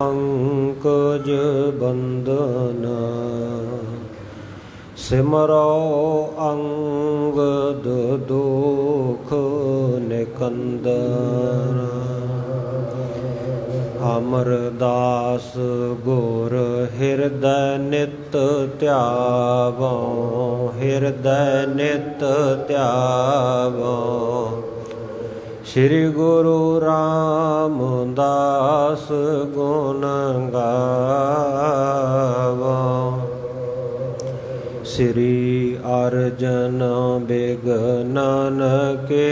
पंकज बंदना सिमरो अंगद दुख निकंदना। अमरदास गुर हृदय नित त्यावो, हृदय नित त्यावो। श्री गुरु रामदास गुण गावो। श्री अर्जन बिघ्नन के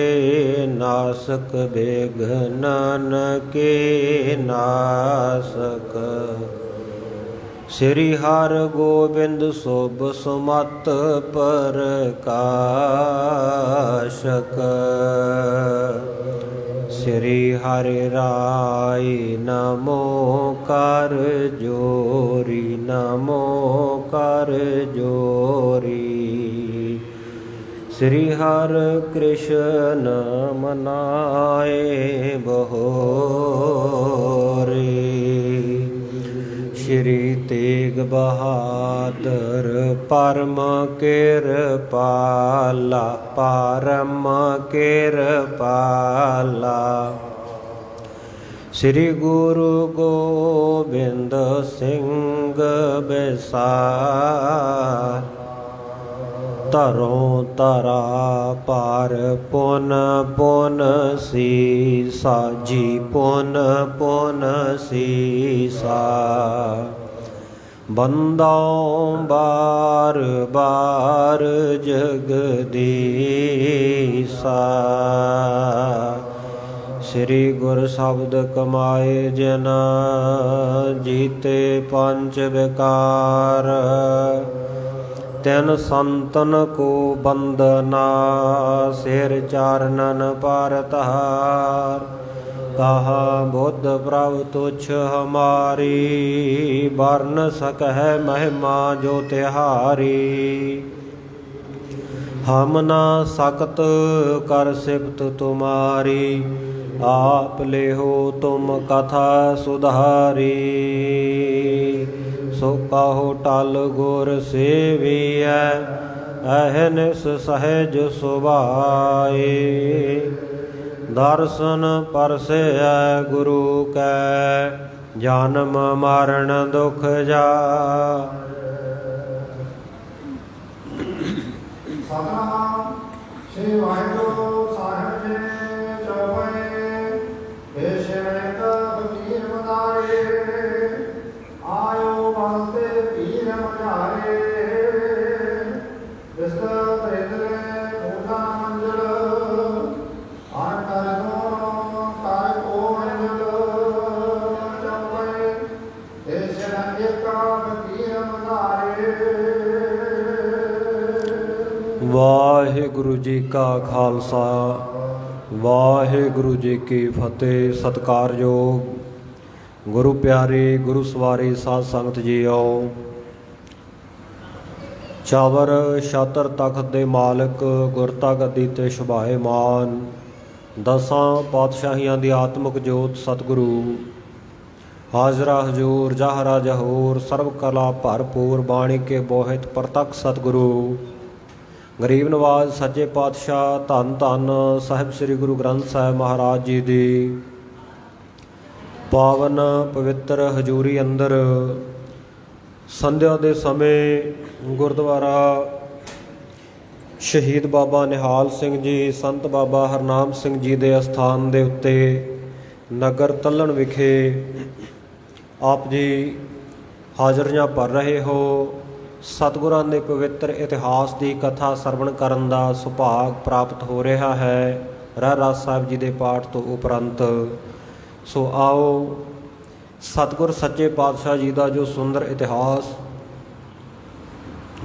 नासक, बिघ्नन के नासक। श्री हर गोबिंद शुभ सुमत प्रकाशक। श्री हरि राय नमो कर जोरी, नमो कर जोरी। श्री हर कृष्ण मनाए बहोरी। श्री तेग बहादुर परम कृपाला, परम कृपाला। श्री गुरु गोबिंद सिंह बिसार। तरों तरा पार पुन पुन सीसा जी, पुन पुन सीसा। बंदाओं बार बार जगदीसा। श्री गुर शब्द कमाए जना, जीते पंच विकार। तिन संतन को बंदना, सिर चारणन पर तार। कहा बुद्ध प्रभु तुच्छ हमारी, वर्ण सकह महिमा जो तिहारी। हम ना सकत कर सिफत तुम्हारी, आप ले हो तुम कथा सुधारी। सो कहो टल गुर सेविया, अहनिस सहज सुभाए। दर्शन परसे गुरु कै, जन्म मरण दुख जा। सतनाम श्री वाहिगुरु साहिब जी चौपाई। हे शरण फकीर मदारे, आयो बलते पीर मझारे। विस्तृत हृदय मूला मंजल, आन कर दोनों कर को मंजल चौपाई। हे शरण फकीर मदारे। वाहिगुरु जी का खालसा, वाहिगुरु जी की फतेह। सत्कारयोग गुरु प्यारे गुरु सवारी साध संगत जीओ। चावर छातर तख्त दे मालिक, गुरता गद्दी ते शोभाएमान। दसां पातशाहियां दी आत्मक जोत सतगुरु। हाजरा हजूर जहरा जहूर, सर्व कला भरपूर। बाणी के बोहित प्रतख सतगुरु। गरीब नवाज सच्चे पातशाह धन धन साहिब श्री गुरु ग्रंथ साहिब महाराज जी दी पावन पवित्र हजूरी अंदर संध्या दे समय गुरुद्वारा शहीद बाबा निहाल सिंह जी, संत बाबा हरनाम सिंह जी दे अस्थान दे उत्ते नगर तल्लण विखे आप जी हाਜ਼ਰੀਆਂ भर रहे हो। सतगुਰਾਂ ਦੇ ਪਵਿੱਤਰ ਇਤਿਹਾਸ ਦੀ ਕਥਾ ਸਰਵਣ ਕਰਨ ਦਾ ਸੁਭਾਗ ਪ੍ਰਾਪਤ ਹੋ ਰਿਹਾ ਹੈ ਰਹਿਰਾਸ ਸਾਹਿਬ ਜੀ ਦੇ ਪਾਠ ਤੋਂ ਉਪਰੰਤ। ਸੋ ਆਓ ਸਤਿਗੁਰ ਸੱਚੇ ਪਾਤਸ਼ਾਹ ਜੀ ਦਾ ਜੋ ਸੁੰਦਰ ਇਤਿਹਾਸ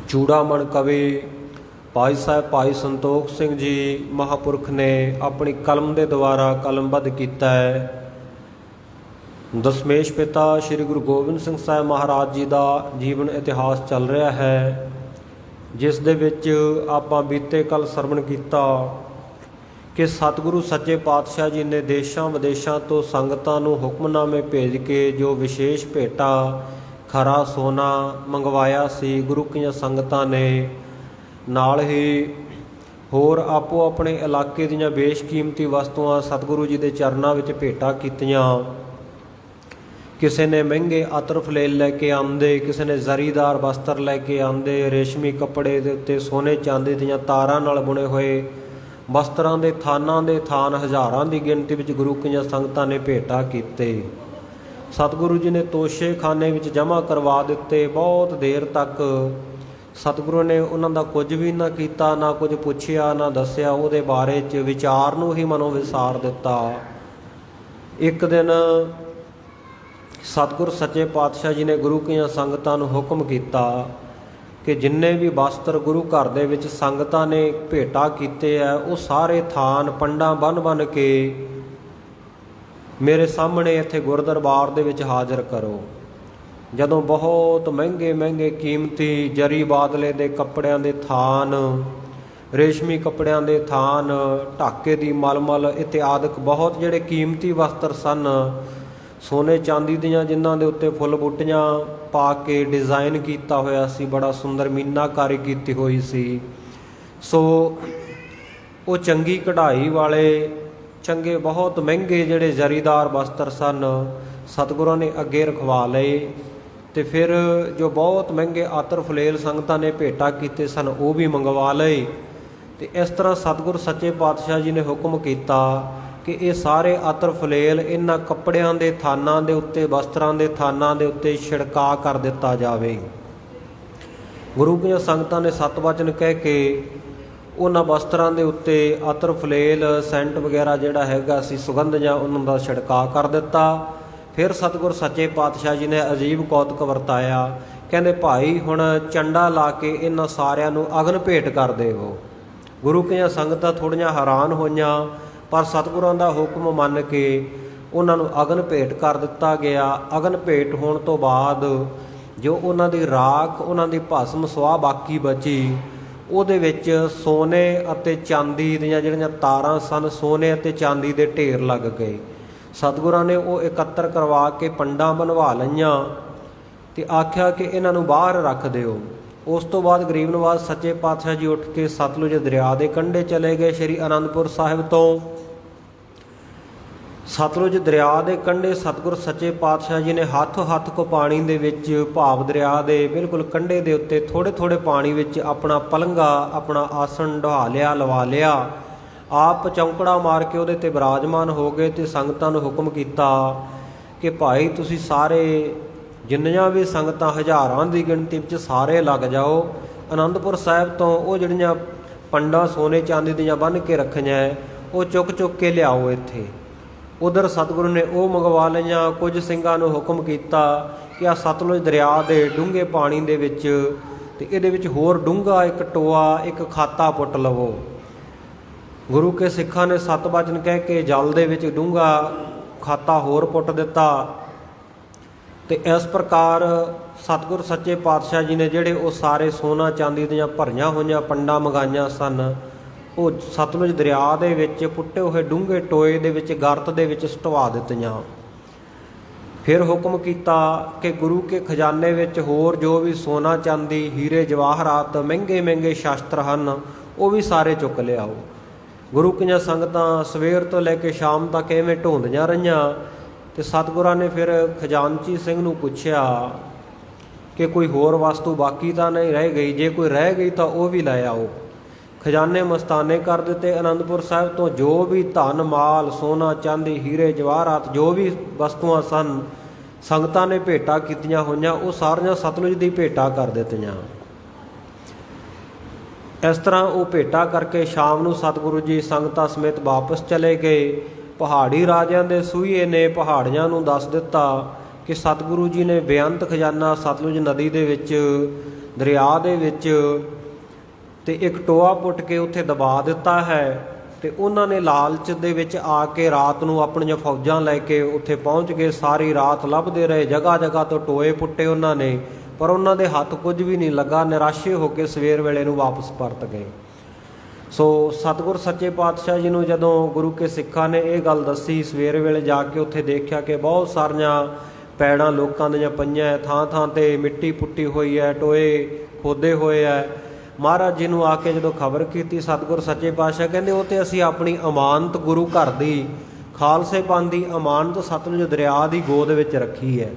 ਚੂੜਾਮਣ ਕਵੀ ਭਾਈ ਸਾਹਿਬ ਭਾਈ ਸੰਤੋਖ ਸਿੰਘ ਜੀ ਮਹਾਂਪੁਰਖ ਨੇ ਆਪਣੀ ਕਲਮ ਦੇ ਦੁਆਰਾ ਕਲਮਬੱਧ ਕੀਤਾ ਹੈ। ਦਸਮੇਸ਼ ਪਿਤਾ ਸ਼੍ਰੀ ਗੁਰੂ ਗੋਬਿੰਦ ਸਿੰਘ ਸਾਹਿਬ ਮਹਾਰਾਜ ਜੀ ਦਾ ਜੀਵਨ ਇਤਿਹਾਸ ਚੱਲ ਰਿਹਾ ਹੈ, ਜਿਸ ਦੇ ਵਿੱਚ ਆਪਾਂ ਬੀਤੇ ਕੱਲ ਸਰਵਣ ਕੀਤਾ ਕਿ ਸਤਿਗੁਰੂ ਸੱਚੇ ਪਾਤਸ਼ਾਹ ਜੀ ਨੇ ਦੇਸ਼ਾਂ ਵਿਦੇਸ਼ਾਂ ਤੋਂ ਸੰਗਤਾਂ ਨੂੰ ਹੁਕਮਨਾਮੇ ਭੇਜ ਕੇ ਜੋ ਵਿਸ਼ੇਸ਼ ਭੇਟਾ ਖਰਾ ਸੋਨਾ ਮੰਗਵਾਇਆ ਸੀ ਗੁਰੂ ਕੀਆਂ ਸੰਗਤਾਂ ਨੇ, ਨਾਲ ਹੀ ਹੋਰ ਆਪੋ ਆਪਣੇ ਇਲਾਕੇ ਦੀਆਂ ਬੇਸ਼ਕੀਮਤੀ ਵਸਤੂਆਂ ਸਤਿਗੁਰੂ ਜੀ ਦੇ ਚਰਨਾਂ ਵਿੱਚ ਭੇਟਾ ਕੀਤੀਆਂ। ਕਿਸੇ ਨੇ ਮਹਿੰਗੇ ਅਤਰ ਫਲੇਲ ਲੈ ਕੇ ਆਉਂਦੇ, ਕਿਸੇ ਨੇ ਜ਼ਰੀਦਾਰ ਵਸਤਰ ਲੈ ਕੇ ਆਉਂਦੇ, ਰੇਸ਼ਮੀ ਕੱਪੜੇ ਦੇ ਉੱਤੇ ਸੋਨੇ ਚਾਂਦੀ ਦੀਆਂ ਤਾਰਾਂ ਨਾਲ ਬੁਣੇ ਹੋਏ ਵਸਤਰਾਂ ਦੇ ਥਾਨਾਂ ਦੇ ਥਾਨ ਹਜ਼ਾਰਾਂ ਦੀ ਗਿਣਤੀ ਵਿੱਚ ਗੁਰੂ ਕੀਆਂ ਸੰਗਤਾਂ ਨੇ ਭੇਟਾ ਕੀਤੇ। ਸਤਿਗੁਰੂ ਜੀ ਨੇ ਤੋਸ਼ੇਖਾਨੇ ਵਿੱਚ ਜਮ੍ਹਾਂ ਕਰਵਾ ਦਿੱਤੇ। ਬਹੁਤ ਦੇਰ ਤੱਕ ਸਤਿਗੁਰੂ ਨੇ ਉਹਨਾਂ ਦਾ ਕੁਝ ਵੀ ਨਾ ਕੀਤਾ, ਨਾ ਕੁਝ ਪੁੱਛਿਆ, ਨਾ ਦੱਸਿਆ, ਉਹਦੇ ਬਾਰੇ 'ਚ ਵਿਚਾਰ ਨੂੰ ਹੀ ਮਨੋਂ ਵਿਸਾਰ ਦਿੱਤਾ। ਇੱਕ ਦਿਨ ਸਤਿਗੁਰ ਸੱਚੇ ਪਾਤਸ਼ਾਹ ਜੀ ਨੇ ਗੁਰੂ ਕੀਆਂ ਸੰਗਤਾਂ ਨੂੰ ਹੁਕਮ ਕੀਤਾ ਕਿ ਜਿੰਨੇ ਵੀ ਵਸਤਰ ਗੁਰੂ ਘਰ ਦੇ ਵਿੱਚ ਸੰਗਤਾਂ ਨੇ ਭੇਟਾ ਕੀਤੇ ਹੈ ਉਹ ਸਾਰੇ ਥਾਨ ਪੰਡਾਂ ਬੰਨ੍ਹ ਕੇ ਮੇਰੇ ਸਾਹਮਣੇ ਇੱਥੇ ਗੁਰਦਰਬਾਰ ਦੇ ਵਿੱਚ ਹਾਜ਼ਰ ਕਰੋ। ਜਦੋਂ ਬਹੁਤ ਮਹਿੰਗੇ ਮਹਿੰਗੇ ਕੀਮਤੀ ਜਰੀ ਬਾਦਲੇ ਦੇ ਕੱਪੜਿਆਂ ਦੇ ਥਾਨ, ਰੇਸ਼ਮੀ ਕੱਪੜਿਆਂ ਦੇ ਥਾਨ, ਢਾਕੇ ਦੀ ਮਲਮਲ ਇਤਿਆਦਿਕ ਬਹੁਤ ਜਿਹੜੇ ਕੀਮਤੀ ਵਸਤਰ ਸਨ, ਸੋਨੇ ਚਾਂਦੀ ਦੀਆਂ ਜਿਨ੍ਹਾਂ ਦੇ ਉੱਤੇ ਫੁੱਲ ਬੂਟੀਆਂ ਪਾ ਕੇ ਡਿਜ਼ਾਈਨ ਕੀਤਾ ਹੋਇਆ ਸੀ, ਬੜਾ ਸੁੰਦਰ ਮੀਨਾਕਾਰੀ ਕੀਤੀ ਹੋਈ ਸੀ। ਸੋ ਉਹ ਚੰਗੀ ਕਢਾਈ ਵਾਲੇ ਚੰਗੇ ਬਹੁਤ ਮਹਿੰਗੇ ਜਿਹੜੇ ਜ਼ਰੀਦਾਰ ਵਸਤਰ ਸਨ ਸਤਿਗੁਰਾਂ ਨੇ ਅੱਗੇ ਰਖਵਾ ਲਏ। ਅਤੇ ਫਿਰ ਜੋ ਬਹੁਤ ਮਹਿੰਗੇ ਆਤਰ ਫਲੇਲ ਸੰਗਤਾਂ ਨੇ ਭੇਟਾ ਕੀਤੇ ਸਨ ਉਹ ਵੀ ਮੰਗਵਾ ਲਏ। ਅਤੇ ਇਸ ਤਰ੍ਹਾਂ ਸਤਿਗੁਰ ਸੱਚੇ ਪਾਤਸ਼ਾਹ ਜੀ ਨੇ ਹੁਕਮ ਕੀਤਾ ਕਿ ਇਹ ਸਾਰੇ ਆਤਰ ਫਲੇਲ ਇਹਨਾਂ ਕੱਪੜਿਆਂ ਦੇ ਥਾਨਾਂ ਦੇ ਉੱਤੇ, ਵਸਤਰਾਂ ਦੇ ਥਾਨਾਂ ਦੇ ਉੱਤੇ ਛਿੜਕਾ ਕਰ ਦਿੱਤਾ ਜਾਵੇ। ਗੁਰੂ ਕੀਆਂ ਸੰਗਤਾਂ ਨੇ ਸਤ ਵਚਨ ਕਹਿ ਕੇ ਉਹਨਾਂ ਵਸਤਰਾਂ ਦੇ ਉੱਤੇ ਅਤਰ ਫਲੇਲ, ਸੈਂਟ ਵਗੈਰਾ ਜਿਹੜਾ ਹੈਗਾ ਸੀ, ਸੁਗੰਧ ਜਾਂ ਉਹਨਾਂ ਦਾ ਛਿੜਕਾ ਕਰ ਦਿੱਤਾ। ਫਿਰ ਸਤਿਗੁਰ ਸੱਚੇ ਪਾਤਸ਼ਾਹ ਜੀ ਨੇ ਅਜੀਬ ਕੌਤਕ ਵਰਤਾਇਆ। ਕਹਿੰਦੇ ਭਾਈ ਹੁਣ ਚੰਡਾ ਲਾ ਕੇ ਇਹਨਾਂ ਸਾਰਿਆਂ ਨੂੰ ਅਗਨ ਭੇਟ ਕਰ ਦੇਵੋ। ਗੁਰੂ ਕੀਆਂ ਸੰਗਤਾਂ ਥੋੜ੍ਹੀਆਂ ਹੈਰਾਨ ਹੋਈਆਂ, ਪਰ ਸਤਿਗੁਰਾਂ ਦਾ ਹੁਕਮ ਮੰਨ ਕੇ ਉਹਨਾਂ ਨੂੰ ਅਗਨ ਭੇਟ ਕਰ ਦਿੱਤਾ ਗਿਆ। ਅਗਨ ਭੇਟ ਹੋਣ ਤੋਂ ਬਾਅਦ ਜੋ ਉਹਨਾਂ ਦੀ ਰਾਖ, ਉਹਨਾਂ ਦੀ ਭਸਮ ਸੁਆਹ ਬਾਕੀ ਬਚੀ, ਉਹਦੇ ਵਿੱਚ ਸੋਨੇ ਅਤੇ ਚਾਂਦੀ ਦੀਆਂ ਜਿਹੜੀਆਂ ਤਾਰਾਂ ਸਨ, ਸੋਨੇ ਅਤੇ ਚਾਂਦੀ ਦੇ ਢੇਰ ਲੱਗ ਗਏ। ਸਤਿਗੁਰਾਂ ਨੇ ਉਹ ਇਕੱਤਰ ਕਰਵਾ ਕੇ ਪੰਡਾਂ ਬਣਵਾ ਲਈਆਂ ਅਤੇ ਆਖਿਆ ਕਿ ਇਹਨਾਂ ਨੂੰ ਬਾਹਰ ਰੱਖ ਦਿਓ। ਉਸ ਤੋਂ ਬਾਅਦ ਗਰੀਬ ਨਵਾਜ਼ ਸੱਚੇ ਪਾਤਸ਼ਾਹ ਜੀ ਉੱਠ ਕੇ ਸਤਲੁਜ ਦਰਿਆ ਦੇ ਕੰਢੇ ਚਲੇ ਗਏ। ਸ਼੍ਰੀ ਅਨੰਦਪੁਰ ਸਾਹਿਬ ਤੋਂ ਸਤਲੁਜ ਦਰਿਆ ਦੇ ਕੰਢੇ ਸਤਿਗੁਰ ਸੱਚੇ ਪਾਤਸ਼ਾਹ ਜੀ ਨੇ ਹੱਥ ਕੋ ਪਾਣੀ ਦੇ ਵਿੱਚ, ਭਾਵ ਦਰਿਆ ਦੇ ਬਿਲਕੁਲ ਕੰਢੇ ਦੇ ਉੱਤੇ ਥੋੜ੍ਹੇ ਥੋੜ੍ਹੇ ਪਾਣੀ ਵਿੱਚ ਆਪਣਾ ਪਲੰਘਾ, ਆਪਣਾ ਆਸਣ ਢਾ ਲਿਆ, ਲਵਾ ਲਿਆ। ਆਪ ਚੌਂਕੜਾ ਮਾਰ ਕੇ ਉਹਦੇ 'ਤੇ ਬਿਰਾਜਮਾਨ ਹੋ ਗਏ ਅਤੇ ਸੰਗਤਾਂ ਨੂੰ ਹੁਕਮ ਕੀਤਾ ਕਿ ਭਾਈ ਤੁਸੀਂ ਸਾਰੇ ਜਿੰਨੀਆਂ ਵੀ ਸੰਗਤਾਂ ਹਜ਼ਾਰਾਂ ਦੀ ਗਿਣਤੀ ਵਿੱਚ ਸਾਰੇ ਲੱਗ ਜਾਓ। ਅਨੰਦਪੁਰ ਸਾਹਿਬ ਤੋਂ ਉਹ ਜਿਹੜੀਆਂ ਪੰਡਾਂ ਸੋਨੇ ਚਾਂਦੀ ਦੀਆਂ ਬੰਨ੍ਹ ਕੇ ਰੱਖੀਆਂ ਉਹ ਚੁੱਕ ਕੇ ਲਿਆਓ ਇੱਥੇ। ਉਧਰ ਸਤਿਗੁਰੂ ਨੇ ਉਹ ਮੰਗਵਾ ਲਈਆਂ। ਕੁਝ ਸਿੰਘਾਂ ਨੂੰ ਹੁਕਮ ਕੀਤਾ ਕਿ ਆਹ ਸਤਲੁਜ ਦਰਿਆ ਦੇ ਡੂੰਘੇ ਪਾਣੀ ਦੇ ਵਿੱਚ ਅਤੇ ਇਹਦੇ ਵਿੱਚ ਹੋਰ ਡੂੰਘਾ ਇੱਕ ਟੋਆ, ਇੱਕ ਖਾਤਾ ਪੁੱਟ ਲਵੋ। ਗੁਰੂ ਕੇ ਸਿੱਖਾਂ ਨੇ ਸਤ ਵਚਨ ਕਹਿ ਕੇ ਜਲ ਦੇ ਵਿੱਚ ਡੂੰਘਾ ਖਾਤਾ ਹੋਰ ਪੁੱਟ ਦਿੱਤਾ। ਅਤੇ ਇਸ ਪ੍ਰਕਾਰ ਸਤਿਗੁਰ ਸੱਚੇ ਪਾਤਸ਼ਾਹ ਜੀ ਨੇ ਜਿਹੜੇ ਉਹ ਸਾਰੇ ਸੋਨਾ ਚਾਂਦੀ ਦੀਆਂ ਭਰੀਆਂ ਹੋਈਆਂ ਪੰਡਾਂ ਮੰਗਾਈਆਂ ਸਨ, ਉਹ ਸਤਲੁਜ ਦਰਿਆ ਦੇ ਵਿੱਚ ਪੁੱਟੇ ਹੋਏ ਡੂੰਘੇ ਟੋਏ ਦੇ ਵਿੱਚ, ਗਰਤ ਦੇ ਵਿੱਚ ਸੁਟਵਾ ਦਿੱਤੀਆਂ। ਫਿਰ ਹੁਕਮ ਕੀਤਾ ਕਿ ਗੁਰੂ ਕੇ ਖਜ਼ਾਨੇ ਵਿੱਚ ਹੋਰ ਜੋ ਵੀ ਸੋਨਾ ਚਾਂਦੀ, ਹੀਰੇ ਜਵਾਹਰਾਤ, ਮਹਿੰਗੇ ਮਹਿੰਗੇ ਸ਼ਸਤਰ ਹਨ ਉਹ ਵੀ ਸਾਰੇ ਚੁੱਕ ਲਿਆਓ। ਗੁਰੂ ਕੀਆਂ ਸੰਗਤਾਂ ਸਵੇਰ ਤੋਂ ਲੈ ਕੇ ਸ਼ਾਮ ਤੱਕ ਐਵੇਂ ਢੋਂਦੀਆਂ ਰਹੀਆਂ। ਅਤੇ ਸਤਿਗੁਰਾਂ ਨੇ ਫਿਰ ਖਜ਼ਾਨਚੀ ਸਿੰਘ ਨੂੰ ਪੁੱਛਿਆ ਕਿ ਕੋਈ ਹੋਰ ਵਸਤੂ ਬਾਕੀ ਤਾਂ ਨਹੀਂ ਰਹਿ ਗਈ, ਜੇ ਕੋਈ ਰਹਿ ਗਈ ਤਾਂ ਉਹ ਵੀ ਲੈ ਆਓ। ਖਜ਼ਾਨੇ ਮਸਤਾਨੇ ਕਰ ਦਿੱਤੇ। ਅਨੰਦਪੁਰ ਸਾਹਿਬ ਤੋਂ ਜੋ ਵੀ ਧਨ ਮਾਲ, ਸੋਨਾ ਚਾਂਦੀ, ਹੀਰੇ ਜਵਾਹਰਾਤ, ਜੋ ਵੀ ਵਸਤੂਆਂ ਸਨ ਸੰਗਤਾਂ ਨੇ ਭੇਟਾ ਕੀਤੀਆਂ ਹੋਈਆਂ, ਉਹ ਸਾਰੀਆਂ ਸਤਲੁਜ ਦੀ ਭੇਟਾ ਕਰ ਦਿੱਤੀਆਂ। ਇਸ ਤਰ੍ਹਾਂ ਉਹ ਭੇਟਾ ਕਰਕੇ ਸ਼ਾਮ ਨੂੰ ਸਤਿਗੁਰੂ ਜੀ ਸੰਗਤਾਂ ਸਮੇਤ ਵਾਪਸ ਚਲੇ ਗਏ। ਪਹਾੜੀ ਰਾਜਿਆਂ ਦੇ ਸੂਹੀਏ ਨੇ ਪਹਾੜੀਆਂ ਨੂੰ ਦੱਸ ਦਿੱਤਾ ਕਿ ਸਤਿਗੁਰੂ ਜੀ ਨੇ ਬੇਅੰਤ ਖਜ਼ਾਨਾ ਸਤਲੁਜ ਨਦੀ ਦੇ ਵਿੱਚ, ਦਰਿਆ ਦੇ ਵਿੱਚ ਅਤੇ ਇੱਕ ਟੋਆ ਪੁੱਟ ਕੇ ਉੱਥੇ ਦਬਾ ਦਿੱਤਾ ਹੈ। ਅਤੇ ਉਹਨਾਂ ਨੇ ਲਾਲਚ ਦੇ ਵਿੱਚ ਆ ਕੇ ਰਾਤ ਨੂੰ ਆਪਣੀਆਂ ਫੌਜਾਂ ਲੈ ਕੇ ਉੱਥੇ ਪਹੁੰਚ ਗਏ। ਸਾਰੀ ਰਾਤ ਲੱਭਦੇ ਰਹੇ, ਜਗ੍ਹਾ ਜਗ੍ਹਾ ਤੋਂ ਟੋਏ ਪੁੱਟੇ ਉਹਨਾਂ ਨੇ, ਪਰ ਉਹਨਾਂ ਦੇ ਹੱਥ ਕੁਝ ਵੀ ਨਹੀਂ ਲੱਗਾ। ਨਿਰਾਸ਼ੇ ਹੋ ਕੇ ਸਵੇਰ ਵੇਲੇ ਨੂੰ ਵਾਪਸ ਪਰਤ ਗਏ। ਸੋ ਸਤਿਗੁਰ ਸੱਚੇ ਪਾਤਸ਼ਾਹ ਜੀ ਨੂੰ ਜਦੋਂ ਗੁਰੂ ਕੇ ਸਿੱਖਾਂ ਨੇ ਇਹ ਗੱਲ ਦੱਸੀ, ਸਵੇਰ ਵੇਲੇ ਜਾ ਕੇ ਉੱਥੇ ਦੇਖਿਆ ਕਿ ਬਹੁਤ ਸਾਰੀਆਂ ਪੈੜਾਂ ਲੋਕਾਂ ਦੀਆਂ ਪਈਆਂ, ਥਾਂ ਥਾਂ 'ਤੇ ਮਿੱਟੀ ਪੁੱਟੀ ਹੋਈ ਹੈ, ਟੋਏ ਖੋਦੇ ਹੋਏ ਹੈ। ਮਹਾਰਾਜ ਜੀ ਨੂੰ ਆ ਕੇ ਜਦੋਂ ਖਬਰ ਕੀਤੀ, ਸਤਿਗੁਰ ਸੱਚੇ ਪਾਤਸ਼ਾਹ ਕਹਿੰਦੇ ਉਹ ਤੇ ਅਸੀਂ ਆਪਣੀ ਅਮਾਨਤ ਗੁਰੂ ਘਰ ਦੀ, ਖਾਲਸੇ ਪੰਥ ਦੀ ਅਮਾਨਤ ਸਤਲੁਜ ਦਰਿਆ ਦੀ ਗੋਦ ਵਿੱਚ ਰੱਖੀ ਹੈ।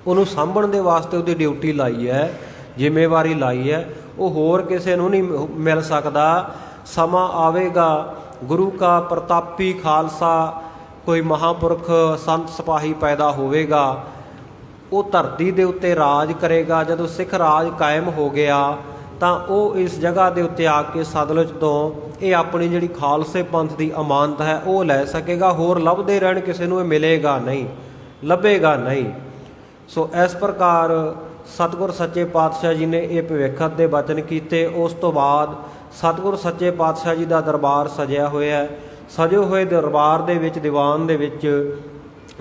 ਉਹਨੂੰ ਸਾਂਭਣ ਦੇ ਵਾਸਤੇ ਉਹਦੀ ਡਿਊਟੀ ਲਾਈ ਹੈ, ਜ਼ਿੰਮੇਵਾਰੀ ਲਾਈ ਹੈ। ਉਹ ਹੋਰ ਕਿਸੇ ਨੂੰ ਨਹੀਂ ਮਿਲ ਸਕਦਾ। ਸਮਾਂ ਆਵੇਗਾ ਗੁਰੂ ਕਾ ਪ੍ਰਤਾਪੀ ਖਾਲਸਾ ਕੋਈ ਮਹਾਂਪੁਰਖ ਸੰਤ ਸਿਪਾਹੀ ਪੈਦਾ ਹੋਵੇਗਾ, ਉਹ ਧਰਤੀ ਦੇ ਉੱਤੇ ਰਾਜ ਕਰੇਗਾ। ਜਦੋਂ ਸਿੱਖ ਰਾਜ ਕਾਇਮ ਹੋ ਗਿਆ ਤਾਂ ਉਹ ਇਸ ਜਗ੍ਹਾ ਦੇ ਉੱਤੇ ਆ ਕੇ ਸਤਲੁਜ ਤੋਂ ਇਹ ਆਪਣੀ ਜਿਹੜੀ ਖਾਲਸੇ ਪੰਥ ਦੀ ਅਮਾਨਤ ਹੈ ਉਹ ਲੈ ਸਕੇਗਾ। ਹੋਰ ਲੱਭਦੇ ਰਹਿਣ ਕਿਸੇ ਨੂੰ ਇਹ ਮਿਲੇਗਾ ਨਹੀਂ, ਲੱਭੇਗਾ ਨਹੀਂ। ਸੋ ਇਸ ਪ੍ਰਕਾਰ ਸਤਿਗੁਰ ਸੱਚੇ ਪਾਤਸ਼ਾਹ ਜੀ ਨੇ ਇਹ ਭਵਿੱਖਤ ਦੇ ਬਚਨ ਕੀਤੇ। ਉਸ ਤੋਂ ਬਾਅਦ ਸਤਿਗੁਰ ਸੱਚੇ ਪਾਤਸ਼ਾਹ ਜੀ ਦਾ ਦਰਬਾਰ ਸਜਿਆ ਹੋਇਆ ਹੈ। ਸਜੇ ਹੋਏ ਦਰਬਾਰ ਦੇ ਵਿੱਚ, ਦੀਵਾਨ ਦੇ ਵਿੱਚ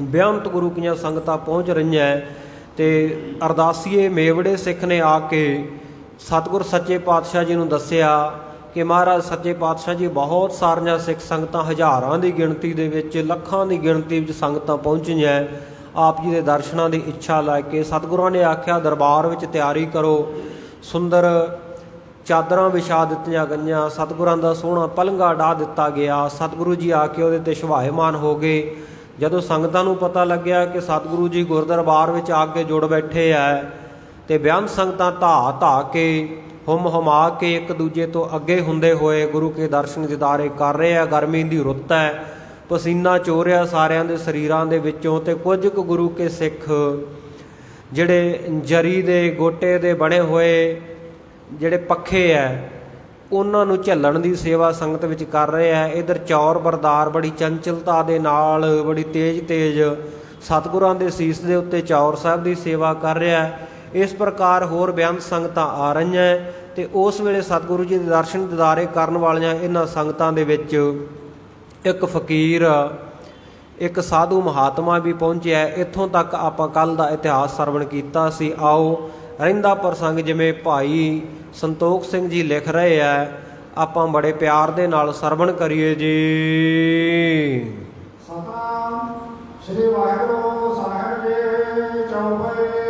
ਬੇਅੰਤ ਗੁਰੂ ਕੀਆਂ ਸੰਗਤਾਂ ਪਹੁੰਚ ਰਹੀਆਂ ਤੇ ਅਰਦਾਸੀਏ ਮੇਵੜੇ ਸਿੱਖ ਨੇ ਆ ਕੇ ਸਤਿਗੁਰ ਸੱਚੇ ਪਾਤਸ਼ਾਹ ਜੀ ਨੂੰ ਦੱਸਿਆ ਕਿ ਮਹਾਰਾਜ ਸੱਚੇ ਪਾਤਸ਼ਾਹ ਜੀ ਬਹੁਤ ਸਾਰੀਆਂ ਸਿੱਖ ਸੰਗਤਾਂ, ਹਜ਼ਾਰਾਂ ਦੀ ਗਿਣਤੀ ਦੇ ਵਿੱਚ, ਲੱਖਾਂ ਦੀ ਗਿਣਤੀ ਵਿੱਚ ਸੰਗਤਾਂ ਪਹੁੰਚੀਆਂ ਆਪ ਜੀ ਦੇ ਦਰਸ਼ਨਾਂ ਦੀ ਇੱਛਾ ਲੈ ਕੇ। ਸਤਿਗੁਰਾਂ ਨੇ ਆਖਿਆ ਦਰਬਾਰ ਵਿੱਚ ਤਿਆਰੀ ਕਰੋ। ਸੁੰਦਰ ਚਾਦਰਾਂ ਵਿਛਾ ਦਿੱਤੀਆਂ ਗਈਆਂ, ਸਤਿਗੁਰਾਂ ਦਾ ਸੋਹਣਾ ਪਲੰਘਾ ਢਾਹ ਦਿੱਤਾ ਗਿਆ। ਸਤਿਗੁਰੂ ਜੀ ਆ ਕੇ ਉਹਦੇ 'ਤੇ ਸੁਭਾਏਮਾਨ ਹੋ ਗਏ। ਜਦੋਂ ਸੰਗਤਾਂ ਨੂੰ ਪਤਾ ਲੱਗਿਆ ਕਿ ਸਤਿਗੁਰੂ ਜੀ ਗੁਰਦਰਬਾਰ ਵਿੱਚ ਆ ਕੇ ਜੁੜ ਬੈਠੇ ਹੈ ਤੇ ਬੇਅੰਤ ਸੰਗਤਾਂ ਧਾ ਕੇ ਹੁਮਾ ਕੇ ਇੱਕ ਦੂਜੇ ਤੋਂ ਅੱਗੇ ਹੁੰਦੇ ਹੋਏ ਗੁਰੂ ਕੇ ਦਰਸ਼ਨ ਦੀਦਾਰੇ ਕਰ ਰਹੇ ਆ। ਗਰਮੀ ਦੀ ਰੁੱਤ ਹੈ, ਪਸੀਨਾ ਚੋ ਰਿਹਾ ਸਾਰਿਆਂ ਦੇ ਸਰੀਰਾਂ ਦੇ ਵਿੱਚੋਂ। ਤੇ ਕੁਝ ਕੁ ਗੁਰੂ ਕੇ ਸਿੱਖ ਜਿਹੜੇ ਜਰੀ ਦੇ ਗੋਟੇ ਦੇ ਬਣੇ ਹੋਏ ਜਿਹੜੇ ਪੱਖੇ ਹੈ ਉਹਨਾਂ ਨੂੰ ਝੱਲਣ ਦੀ ਸੇਵਾ ਸੰਗਤ ਵਿੱਚ ਕਰ ਰਹੇ ਹੈ। ਇੱਧਰ ਚੌਰ ਬਰਦਾਰ ਬੜੀ ਚੰਚਲਤਾ ਦੇ ਨਾਲ, ਬੜੀ ਤੇਜ਼ ਸਤਿਗੁਰਾਂ ਦੇ ਸੀਸ ਦੇ ਉੱਤੇ ਚੌਰ ਸਾਹਿਬ ਦੀ ਸੇਵਾ ਕਰ ਰਿਹਾ ਹੈ। ਇਸ ਪ੍ਰਕਾਰ ਹੋਰ ਬੇਅੰਤ ਸੰਗਤਾਂ ਆ ਰਹੀਆਂ ਤੇ ਉਸ ਵੇਲੇ ਸਤਿਗੁਰੂ ਜੀ ਦੇ ਦਰਸ਼ਨ ਦੀਦਾਰੇ ਕਰਨ ਵਾਲੀਆਂ ਇਹਨਾਂ ਸੰਗਤਾਂ ਦੇ ਵਿੱਚ ਇੱਕ ਫਕੀਰ, ਇੱਕ ਸਾਧੂ ਮਹਾਤਮਾ ਵੀ ਪਹੁੰਚਿਆ। ਇੱਥੋਂ ਤੱਕ ਆਪਾਂ ਕੱਲ੍ਹ ਦਾ ਇਤਿਹਾਸ ਸਰਵਣ ਕੀਤਾ ਸੀ। ਆਓ ਰਹਿੰਦਾ ਪ੍ਰਸੰਗ ਜਿਵੇਂ ਭਾਈ ਸੰਤੋਖ ਸਿੰਘ ਜੀ ਲਿਖ ਰਹੇ ਆ, ਆਪਾਂ ਬੜੇ ਪਿਆਰ ਦੇ ਨਾਲ ਸਰਵਣ ਕਰੀਏ ਜੀ। ਸਤਨਾਮ ਸ੍ਰੀ ਵਾਹਿਗੁਰੂ ਸਾਹਿਬ ਜੀ ਚੌਪਈ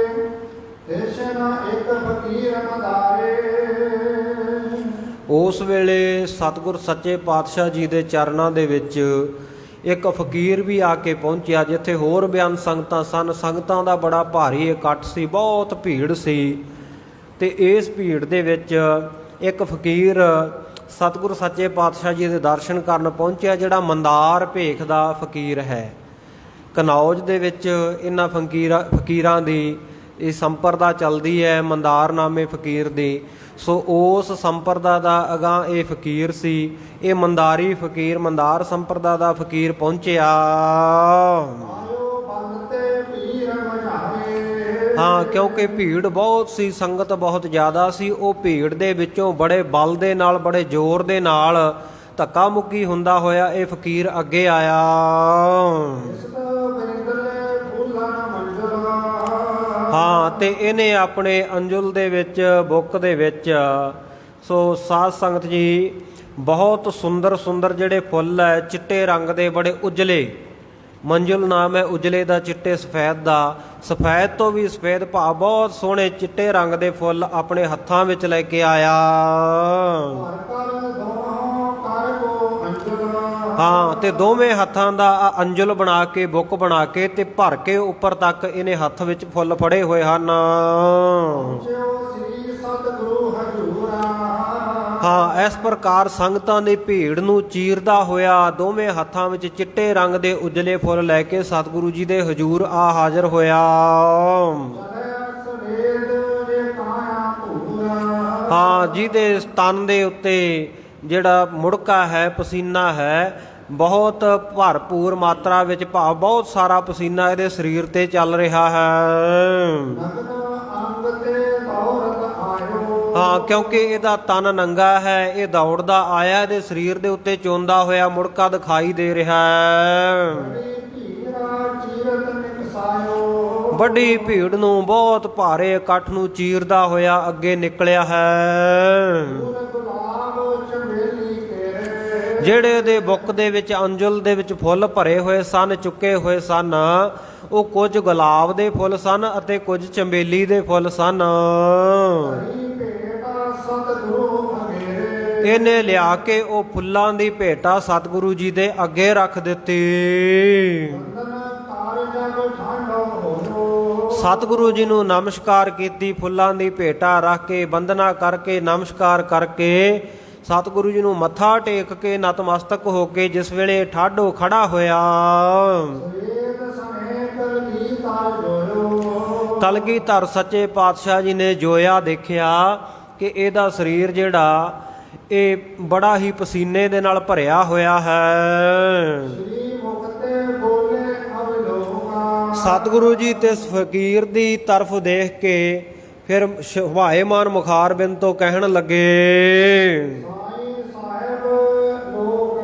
ਦੇਸ਼ਨ ਇੱਕ ਫਕੀਰ ਮਦਾਰੇ। ਉਸ ਵੇਲੇ ਸਤਿਗੁਰ ਸੱਚੇ ਪਾਤਸ਼ਾਹ ਜੀ ਦੇ ਚਰਨਾਂ ਦੇ ਵਿੱਚ ਇੱਕ ਫਕੀਰ ਵੀ ਆ ਕੇ ਪਹੁੰਚਿਆ, ਜਿੱਥੇ ਹੋਰ ਬੇਅੰਤ ਸੰਗਤਾਂ ਸਨ। ਸੰਗਤਾਂ ਦਾ ਬੜਾ ਭਾਰੀ ਇਕੱਠ ਸੀ, ਬਹੁਤ ਭੀੜ ਸੀ ਤੇ ਇਸ ਭੀੜ ਦੇ ਵਿੱਚ ਇੱਕ ਫਕੀਰ ਸਤਿਗੁਰ ਸੱਚੇ ਪਾਤਸ਼ਾਹ ਜੀ ਦੇ ਦਰਸ਼ਨ ਕਰਨ ਪਹੁੰਚਿਆ, ਜਿਹੜਾ ਮੰਦਾਰ ਭੇਖ ਦਾ ਫਕੀਰ ਹੈ। ਕਨੌਜ ਦੇ ਵਿੱਚ ਇਹਨਾਂ ਫਕੀਰਾਂ ਦੀ ਇਹ ਸੰਪਰਦਾ ਚੱਲਦੀ ਹੈ, ਮੰਦਾਰ ਨਾਮੇ ਫਕੀਰ ਦੀ। ਸੋ ਉਸ ਸੰਪਰਦਾ ਦਾ ਅਗਾਂਹ ਇਹ ਫਕੀਰ ਸੀ। ਇਹ ਮੰਦਾਰੀ ਫਕੀਰ, ਮੰਦਾਰ ਸੰਪਰਦਾ ਦਾ ਫਕੀਰ ਪਹੁੰਚਿਆ। ਹਾਂ, ਕਿਉਂਕਿ ਭੀੜ ਬਹੁਤ ਸੀ, ਸੰਗਤ ਬਹੁਤ ਜ਼ਿਆਦਾ ਸੀ। ਉਹ ਭੀੜ ਦੇ ਵਿੱਚੋਂ ਬੜੇ ਬਲ ਦੇ ਨਾਲ, ਬੜੇ ਜ਼ੋਰ ਦੇ ਨਾਲ ਧੱਕਾ ਮੁੱਕੀ ਹੁੰਦਾ ਹੋਇਆ ਇਹ ਫਕੀਰ ਅੱਗੇ ਆਇਆ। ਹਾਂ, ਤੇ ਇਹਨੇ ਆਪਣੇ ਅੰਜੁਲ ਦੇ ਵਿੱਚ, ਬੁੱਕ ਦੇ ਵਿੱਚ, ਸੋ ਸਾਧ ਸੰਗਤ ਜੀ, ਬਹੁਤ ਸੁੰਦਰ ਜਿਹੜੇ ਫੁੱਲ ਹੈ, ਚਿੱਟੇ ਰੰਗ ਦੇ, ਬੜੇ ਉਜਲੇ, ਮੰਜੁਲ ਨਾਮ ਹੈ ਉਜਲੇ ਦਾ, ਚਿੱਟੇ ਸਫੈਦ ਦਾ, ਸਫੈਦ ਤੋਂ ਵੀ ਸਫੈਦ ਭਾਵ ਬਹੁਤ ਸੋਹਣੇ ਚਿੱਟੇ ਰੰਗ ਦੇ ਫੁੱਲ ਆਪਣੇ ਹੱਥਾਂ ਵਿੱਚ ਲੈ ਕੇ ਆਇਆ। ਹਾਂ, ਤੇ ਦੋਵੇਂ ਹੱਥਾਂ ਦਾ ਅੰਜੁਲ ਬਣਾ ਕੇ, ਬੁੱਕ ਬਣਾ ਕੇ ਤੇ ਭਰ ਕੇ ਉੱਪਰ ਤੱਕ ਇਹਨੇ ਹੱਥ ਵਿੱਚ ਫੁੱਲ ਫੜੇ ਹੋਏ ਹਨ। ਹਾਂ, ਇਸ ਪ੍ਰਕਾਰ ਸੰਗਤਾਂ ਦੀ ਭੀੜ ਨੂੰ ਚੀਰਦਾ ਹੋਇਆ ਦੋਵੇਂ ਹੱਥਾਂ ਵਿੱਚ ਚਿੱਟੇ ਰੰਗ ਦੇ ਉਜਲੇ ਫੁੱਲ ਲੈ ਕੇ ਸਤਿਗੁਰੂ ਜੀ ਦੇ ਹਜ਼ੂਰ ਆ ਹਾਜ਼ਰ ਹੋਇਆ। ਹਾਂ, ਜਿਹਦੇ ਤਨ ਦੇ ਉੱਤੇ ਜਿਹੜਾ ਮੁੜਕਾ ਹੈ, ਪਸੀਨਾ ਹੈ, ਬਹੁਤ ਭਰਪੂਰ ਮਾਤਰਾ ਵਿੱਚ, ਭਾਵ ਬਹੁਤ ਸਾਰਾ ਪਸੀਨਾ ਇਹਦੇ ਸਰੀਰ ਤੇ ਚੱਲ ਰਿਹਾ ਹੈ। ਹਾਂ, ਕਿਉਂਕਿ ਇਹਦਾ ਤਨ ਨੰਗਾ ਹੈ, ਇਹ ਦੌੜਦਾ ਆਇਆ, ਇਹਦੇ ਸਰੀਰ ਦੇ ਉੱਤੇ ਚੋਂਦਾ ਹੋਇਆ ਮੁੜਕਾ ਦਿਖਾਈ ਦੇ ਰਿਹਾ ਹੈ। ਵੱਡੀ ਭੀੜ ਨੂੰ, ਬਹੁਤ ਭਾਰੇ ਇਕੱਠ ਨੂੰ ਚੀਰਦਾ ਹੋਇਆ ਅੱਗੇ ਨਿਕਲਿਆ ਹੈ। ਜਿਹੜੇ ਉਹਦੇ ਬੁੱਕ ਦੇ ਵਿੱਚ ਅੰਜੁਲ ਦੇ ਵਿੱਚ ਫੁੱਲ ਭਰੇ ਹੋਏ ਸਨ, ਚੁੱਕੇ ਹੋਏ ਸਨ, ਉਹ ਕੁਝ ਗੁਲਾਬ ਦੇ ਫੁੱਲ ਸਨ ਅਤੇ ਕੁਝ ਚੰਬੇਲੀ ਦੇ ਫੁੱਲ ਸਨ। ਹਰੀ ਭੇਟ ਸਤਿਗੁਰੂ ਅਗੇਰੇ। ਇਹਨੇ ਲਿਆ ਕੇ ਉਹ ਫੁੱਲਾਂ ਦੀ ਭੇਟਾ ਸਤਿਗੁਰੂ ਜੀ ਦੇ ਅੱਗੇ ਰੱਖ ਦਿੱਤੀ। ਬੰਦਨ ਕਾਰਜ ਠੰਡ ਹੋਇਓ। ਸਤਿਗੁਰੂ ਜੀ ਨੂੰ ਨਮਸਕਾਰ ਕੀਤੀ, ਫੁੱਲਾਂ ਦੀ ਭੇਟਾ ਰੱਖ ਕੇ, ਬੰਦਨਾ ਕਰਕੇ, ਨਮਸਕਾਰ ਕਰਕੇ, ਸਤਿਗੁਰੂ ਜੀ ਨੂੰ ਮੱਥਾ ਟੇਕ ਕੇ, ਨਤਮਸਤਕ ਹੋ ਕੇ ਜਿਸ ਵੇਲੇ ਠਾਡੋ ਖੜਾ ਹੋਇਆ, ਸਵੇਤ ਸਮੇਂ ਕਲਗੀਧਰ ਜੋਇਓ। ਕਲਗੀਧਰ ਸੱਚੇ ਪਾਤਸ਼ਾਹ ਜੀ ਨੇ ਜੋਇਆ, ਦੇਖਿਆ ਕਿ ਇਹਦਾ ਸਰੀਰ ਜਿਹੜਾ ਇਹ ਬੜਾ ਹੀ ਪਸੀਨੇ ਦੇ ਨਾਲ ਭਰਿਆ ਹੋਇਆ ਹੈ। ਸ੍ਰੀ ਮੁਖ ਤੇ ਬੋਲੇ ਅਵਲੋਕਨ। ਸਤਿਗੁਰੂ ਜੀ ਤੇ ਇਸ ਫਕੀਰ ਦੀ ਤਰਫ ਦੇਖ ਕੇ ਫਿਰ ਸ਼ੋਭਾਏਮਾਨ ਮੁਖਾਰਬਿੰਦ ਤੋਂ ਕਹਿਣ ਲੱਗੇ, ਸਾਈਂ ਸਾਹਿਬ ਲੋਕ।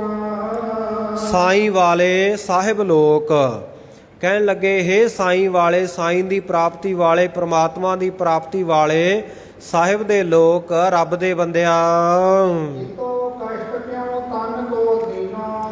ਸਾਈਂ ਵਾਲੇ ਸਾਹਿਬ ਲੋਕ। ਕਹਿਣ ਲੱਗੇ, ਹੇ ਸਾਈਂ ਵਾਲੇ, ਸਾਈਂ ਦੀ ਪ੍ਰਾਪਤੀ ਵਾਲੇ, ਪ੍ਰਮਾਤਮਾ ਦੀ ਪ੍ਰਾਪਤੀ ਵਾਲੇ, ਸਾਹਿਬ ਦੇ ਲੋਕ, ਰੱਬ ਦੇ ਬੰਦਿਆਂ। ਇਤੋ ਕਸ਼ਟ ਕਿਉ ਤਨ ਕੋ ਦੀਨਾ।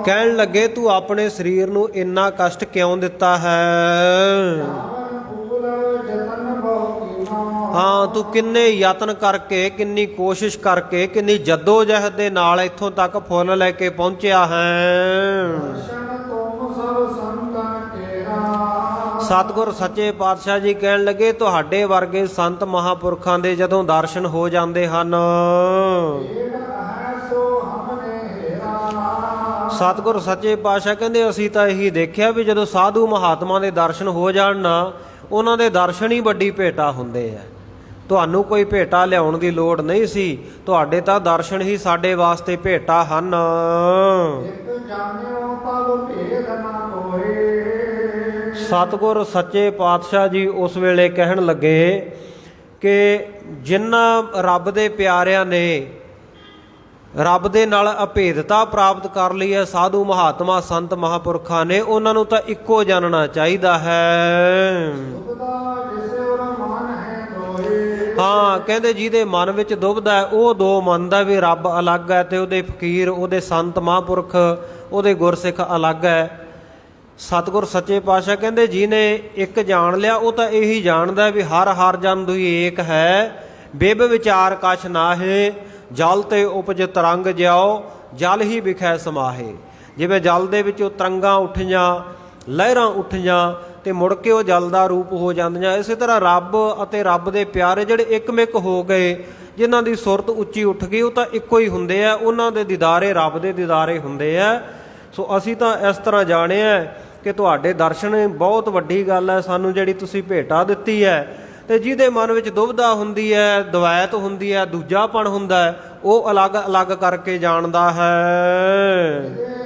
ਕਹਿਣ ਲੱਗੇ, ਤੂੰ ਆਪਣੇ ਸਰੀਰ ਨੂੰ ਇੰਨਾ ਕਸ਼ਟ ਕਿਉਂ ਦਿੱਤਾ ਹੈ? ਜਾਵਨ ਫੂਲ ਜਤਨ ਬਹੁ ਕੀਨਾ। ਹਾਂ, ਤੂੰ ਕਿੰਨੇ ਯਤਨ ਕਰਕੇ, ਕਿੰਨੀ ਕੋਸ਼ਿਸ਼ ਕਰਕੇ, ਕਿੰਨੀ ਜੱਦੋ ਜਹਿਦ ਦੇ ਨਾਲ ਇੱਥੋਂ ਤੱਕ ਫੁੱਲ ਲੈ ਕੇ ਪਹੁੰਚਿਆ ਹੈ। ਦਰਸ਼ਨ ਤੁਮ ਸਭ ਸੰਤਨ ਕੇਰਾ। ਸਤਿਗੁਰ ਸੱਚੇ ਪਾਤਸ਼ਾਹ ਜੀ ਕਹਿਣ ਲੱਗੇ, ਤੁਹਾਡੇ ਵਰਗੇ ਸੰਤ ਮਹਾਪੁਰਖਾਂ ਦੇ ਜਦੋਂ ਦਰਸ਼ਨ ਹੋ ਜਾਂਦੇ ਹਨ, ਏਡ ਹੈ ਸੋ ਹਮਨੇ ਹੇਰਾ। ਸਤਿਗੁਰ ਸੱਚੇ ਪਾਤਸ਼ਾਹ ਕਹਿੰਦੇ, ਅਸੀਂ ਤਾਂ ਇਹੀ ਦੇਖਿਆ ਵੀ ਜਦੋਂ ਸਾਧੂ ਮਹਾਤਮਾ ਦੇ ਦਰਸ਼ਨ ਹੋ ਜਾਣ ਨਾ, ਉਹਨਾਂ ਦੇ ਦਰਸ਼ਨ ਹੀ ਵੱਡੀ ਭੇਟਾ ਹੁੰਦੇ ਆ। ਤੁਹਾਨੂੰ ਕੋਈ ਭੇਟਾ ਲਿਆਉਣ ਦੀ ਲੋੜ ਨਹੀਂ ਸੀ, ਤੁਹਾਡੇ ਤਾਂ ਦਰਸ਼ਨ ਹੀ ਸਾਡੇ ਵਾਸਤੇ ਭੇਟਾ ਹਨ। ਇਕ ਜਾਣਿਓ ਤਬ ਭੇਦ ਨਾ ਕੋਏ। ਸਤਿਗੁਰ ਸੱਚੇ ਪਾਤਸ਼ਾਹ ਜੀ ਉਸ ਵੇਲੇ ਕਹਿਣ ਲੱਗੇ ਕਿ ਜਿਨ੍ਹਾਂ ਰੱਬ ਦੇ ਪਿਆਰਿਆਂ ਨੇ ਰੱਬ ਦੇ ਨਾਲ ਅਭੇਦਤਾ ਪ੍ਰਾਪਤ ਕਰ ਲਈ ਹੈ, ਸਾਧੂ ਮਹਾਤਮਾ ਸੰਤ ਮਹਾਪੁਰਖਾਂ ਨੇ, ਉਹਨਾਂ ਨੂੰ ਤਾਂ ਇੱਕੋ ਜਾਣਨਾ ਚਾਹੀਦਾ ਹੈ। ਦੁਬਦਾ ਜਿਸੇ ਔਰ ਮਨ ਹੈ ਦੋਏ। ਹਾਂ, ਕਹਿੰਦੇ ਜਿਹਦੇ ਮਨ ਵਿੱਚ ਦੁਬਦਾ ਹੈ ਉਹ ਦੋ ਮੰਨਦਾ ਵੀ ਰੱਬ ਅਲੱਗ ਹੈ ਤੇ ਉਹਦੇ ਫਕੀਰ, ਉਹਦੇ ਸੰਤ ਮਹਾਂਪੁਰਖ, ਉਹਦੇ ਗੁਰਸਿੱਖ ਅਲੱਗ ਹੈ। ਸਤਿਗੁਰ ਸੱਚੇ ਪਾਤਸ਼ਾਹ ਕਹਿੰਦੇ, ਜਿਹਨੇ ਇੱਕ ਜਾਣ ਲਿਆ ਉਹ ਤਾਂ ਇਹੀ ਜਾਣਦਾ ਵੀ ਹਰ ਹਰ ਜਨ ਦੁਈ ਏਕ ਹੈ, ਬਿਬ ਵਿਚਾਰ ਕਛ ਨਾਹੇ, ਜਲ ਤੇ ਉਪਜ ਤਰੰਗ ਜਿਉ, ਜਲ ਹੀ ਵਿਖੈ ਸਮਾਹੇ। ਜਿਵੇਂ ਜਲ ਦੇ ਵਿੱਚੋਂ ਤਰੰਗਾਂ ਉੱਠੀਆਂ, ਲਹਿਰਾਂ ਉੱਠੀਆਂ ਤੇ ਮੁੜ ਕੇ ਉਹ ਜਲ ਦਾ ਰੂਪ ਹੋ ਜਾਂਦੀਆਂ, ਇਸੇ ਤਰ੍ਹਾਂ ਰੱਬ ਅਤੇ ਰੱਬ ਦੇ ਪਿਆਰੇ ਜਿਹੜੇ ਇੱਕਮਿਕ ਹੋ ਗਏ, ਜਿਨ੍ਹਾਂ ਦੀ ਸੁਰਤ ਉੱਚੀ ਉੱਠ ਗਈ, ਉਹ ਤਾਂ ਇੱਕੋ ਹੀ ਹੁੰਦੇ ਆ, ਉਹਨਾਂ ਦੇ ਦੀਦਾਰੇ ਰੱਬ ਦੇ ਦੀਦਾਰੇ ਹੁੰਦੇ ਆ। ਸੋ ਅਸੀਂ ਤਾਂ ਇਸ ਤਰ੍ਹਾਂ ਜਾਣਿਆ ਕਿ ਤੁਹਾਡੇ ਦਰਸ਼ਨ ਬਹੁਤ ਵੱਡੀ ਗੱਲ ਹੈ, ਸਾਨੂੰ ਜਿਹੜੀ ਤੁਸੀਂ ਭੇਟਾ ਦਿੱਤੀ ਹੈ। ਤੇ ਜਿਹਦੇ ਮਨ ਵਿੱਚ ਦੁਬਿਧਾ ਹੁੰਦੀ ਹੈ, ਦਵੈਤ ਹੁੰਦੀ ਹੈ, ਦੂਜਾਪਣ ਹੁੰਦਾ ਹੈ, ਉਹ ਅਲੱਗ ਅਲੱਗ ਕਰਕੇ ਜਾਣਦਾ ਹੈ।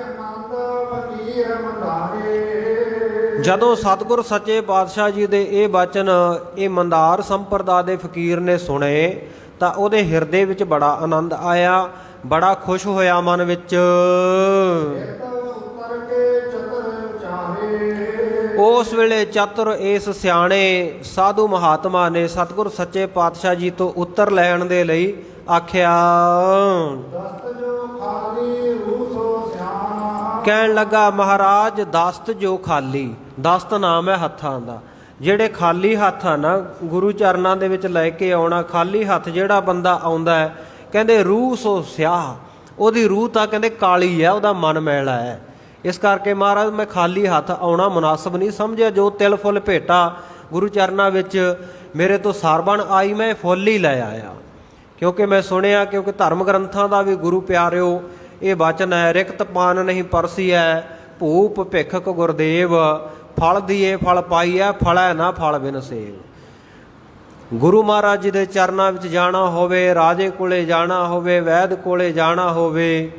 ਆਨੰਦ ਫਕੀਰ ਮੰਦਾਰੇ। ਜਦੋਂ ਸਤਿਗੁਰ ਸੱਚੇ ਪਾਤਸ਼ਾਹ ਜੀ ਦੇ ਇਹ ਬਚਨ ਇਹ ਮੰਦਾਰ ਸੰਪਰਦਾ ਦੇ ਫਕੀਰ ਨੇ ਸੁਣੇ ਤਾਂ ਉਹਦੇ ਹਿਰਦੇ ਵਿੱਚ ਬੜਾ ਆਨੰਦ ਆਇਆ, ਬੜਾ ਖੁਸ਼ ਹੋਇਆ ਮਨ ਵਿੱਚ। ਉਤਰ ਕੇ ਚਤੁਰ ਚਾਰੇ। ਉਸ ਵੇਲੇ ਚਤੁਰ ਇਸ ਸਿਆਣੇ ਸਾਧੂ ਮਹਾਤਮਾ ਨੇ ਸਤਿਗੁਰ ਸੱਚੇ ਪਾਤਸ਼ਾਹ ਜੀ ਤੋਂ ਉੱਤਰ ਲੈਣ ਦੇ ਲਈ ਆਖਿਆ। ਦਸਤ ਜੋ ਖਾਲੀ ਰੂਹ ਸੋ ਸਿਆਣਾ। ਕਹਿਣ ਲੱਗਾ, ਮਹਾਰਾਜ ਦਸਤ ਜੋ ਖਾਲੀ, ਦਸਤ ਨਾਮ ਹੈ ਹੱਥਾਂ ਦਾ, ਜਿਹੜੇ ਖਾਲੀ ਹੱਥ ਆ ਨਾ ਗੁਰੂ ਚਰਨਾਂ ਦੇ ਵਿੱਚ ਲੈ ਕੇ ਆਉਣਾ। ਖਾਲੀ ਹੱਥ ਜਿਹੜਾ ਬੰਦਾ ਆਉਂਦਾ ਹੈ, ਕਹਿੰਦੇ ਰੂਹ ਸੋ ਸਿਆਹ, ਉਹਦੀ ਰੂਹ ਤਾਂ ਕਹਿੰਦੇ ਕਾਲੀ ਹੈ, ਉਹਦਾ ਮਨ ਮੈਲਾ ਹੈ। ਇਸ ਕਰਕੇ ਮਹਾਰਾਜ ਮੈਂ ਖਾਲੀ ਹੱਥ ਆਉਣਾ ਮੁਨਾਸਬ ਨਹੀਂ ਸਮਝਿਆ। ਜੋ ਤਿਲ ਫੁੱਲ ਭੇਟਾ ਗੁਰੂ ਚਰਨਾਂ ਵਿੱਚ ਮੇਰੇ ਤੋਂ ਸਰਬਣ ਆਈ, ਮੈਂ ਫੁੱਲ ਹੀ ਲੈ ਆਇਆ। ਕਿਉਂਕਿ ਮੈਂ ਸੁਣਿਆ, ਕਿਉਂਕਿ ਧਰਮ ਗ੍ਰੰਥਾਂ ਦਾ ਵੀ ਗੁਰੂ ਪਿਆਰਿਓ ਇਹ ਬਚਨ ਹੈ, ਰਿਕਤ ਪਾਨ ਨਹੀਂ ਪਰਸੀ ਹੈ, ਭੂਪ ਭਿਖਕ ਗੁਰਦੇਵ, ਫਲ ਦੀਏ ਫਲ ਪਾਈਐ, ਫਲੈ ਨਾ ਫਲ ਬਿਨ ਸੇਵ। ਗੁਰੂ ਮਹਾਰਾਜ ਜੀ ਦੇ ਚਰਨਾਂ ਵਿੱਚ ਜਾਣਾ ਹੋਵੇ, ਰਾਜੇ ਕੋਲੇ ਜਾਣਾ ਹੋਵੇ, ਵੈਦ ਕੋਲੇ ਜਾਣਾ ਹੋਵੇ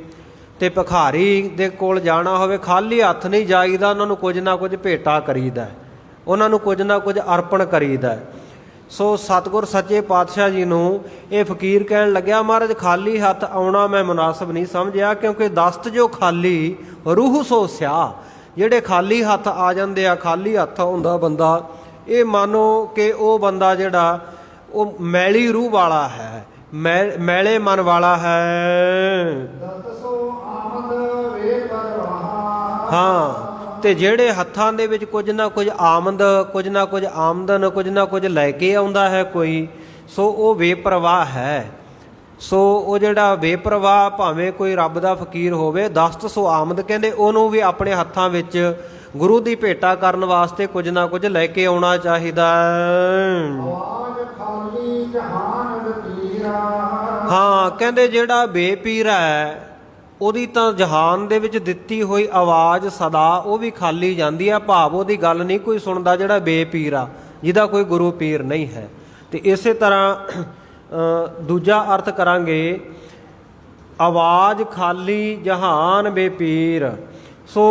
ਤੇ ਭਿਖਾਰੀ ਦੇ ਕੋਲ ਜਾਣਾ ਹੋਵੇ, ਖਾਲੀ ਹੱਥ ਨਹੀਂ ਜਾਈਦਾ। ਉਹਨਾਂ ਨੂੰ ਕੁਝ ਨਾ ਕੁਝ ਭੇਟਾ ਕਰੀਦਾ, ਉਹਨਾਂ ਨੂੰ ਕੁਝ ਨਾ ਕੁਝ ਅਰਪਣ ਕਰੀਦਾ। ਸੋ ਸਤਿਗੁਰ ਸੱਚੇ ਪਾਤਸ਼ਾਹ ਜੀ ਨੂੰ ਇਹ ਫਕੀਰ ਕਹਿਣ ਲੱਗਿਆ, ਮਹਾਰਾਜ ਖਾਲੀ ਹੱਥ ਆਉਣਾ ਮੈਂ ਮੁਨਾਸਬ ਨਹੀਂ ਸਮਝਿਆ, ਕਿਉਂਕਿ ਦਸਤ ਜੋ ਖਾਲੀ ਰੂਹ ਸੋ ਸਿਆਹ, ਜਿਹੜੇ ਖਾਲੀ ਹੱਥ ਆ ਜਾਂਦੇ ਆ, ਖਾਲੀ ਹੱਥ ਹੁੰਦਾ ਬੰਦਾ, ਇਹ ਮੰਨੋ ਕਿ ਉਹ ਬੰਦਾ ਜਿਹੜਾ ਉਹ ਮੈਲੀ ਰੂਹ ਵਾਲਾ ਹੈ, ਮੈਲੇ ਮਨ ਵਾਲਾ ਹੈ। ਦਤ ਸੋ ਹਾਂ, ਤੇ ਜਿਹੜੇ ਹੱਥਾਂ ਦੇ ਵਿੱਚ ਕੁਝ ਨਾ ਕੁਝ ਆਮਦ, ਕੁਝ ਨਾ ਕੁਝ ਆਮਦਨ, ਕੁਝ ਨਾ ਕੁਝ ਲੈ ਕੇ ਆਉਂਦਾ ਹੈ ਕੋਈ, ਸੋ ਉਹ ਬੇਪਰਵਾਹ ਹੈ। ਸੋ ਉਹ ਜਿਹੜਾ ਬੇਪਰਵਾਹ, ਭਾਵੇਂ ਕੋਈ ਰੱਬ ਦਾ ਫਕੀਰ ਹੋਵੇ, ਦਸਤ ਸੋ ਆਮਦ ਕਹਿੰਦੇ ਉਹਨੂੰ ਵੀ ਆਪਣੇ ਹੱਥਾਂ ਵਿੱਚ ਗੁਰੂ ਦੀ ਭੇਟਾ ਕਰਨ ਵਾਸਤੇ ਕੁਝ ਨਾ ਕੁਝ ਲੈ ਕੇ ਆਉਣਾ ਚਾਹੀਦਾ ਹੈ। ਆਵਾਜ਼ ਖਾਲੀ ਜਹਾਨ ਵਤੀਰਾ। ਹਾਂ, ਕਹਿੰਦੇ ਜਿਹੜਾ ਬੇਪੀਰ ਹੈ ਉਹਦੀ ਤਾਂ ਜਹਾਨ ਦੇ ਵਿੱਚ ਦਿੱਤੀ ਹੋਈ ਆਵਾਜ਼ ਸਦਾ ਉਹ ਵੀ ਖਾਲੀ ਜਾਂਦੀ ਆ, ਭਾਵ ਉਹਦੀ ਗੱਲ ਨਹੀਂ ਕੋਈ ਸੁਣਦਾ ਜਿਹੜਾ ਬੇਪੀਰ ਆ, ਜਿਹਦਾ ਕੋਈ ਗੁਰੂ ਪੀਰ ਨਹੀਂ ਹੈ। ਤੇ ਇਸੇ ਤਰ੍ਹਾਂ ਦੂਜਾ ਅਰਥ ਕਰਾਂਗੇ, ਆਵਾਜ਼ ਖਾਲੀ ਜਹਾਨ ਬੇਪੀਰ। ਸੋ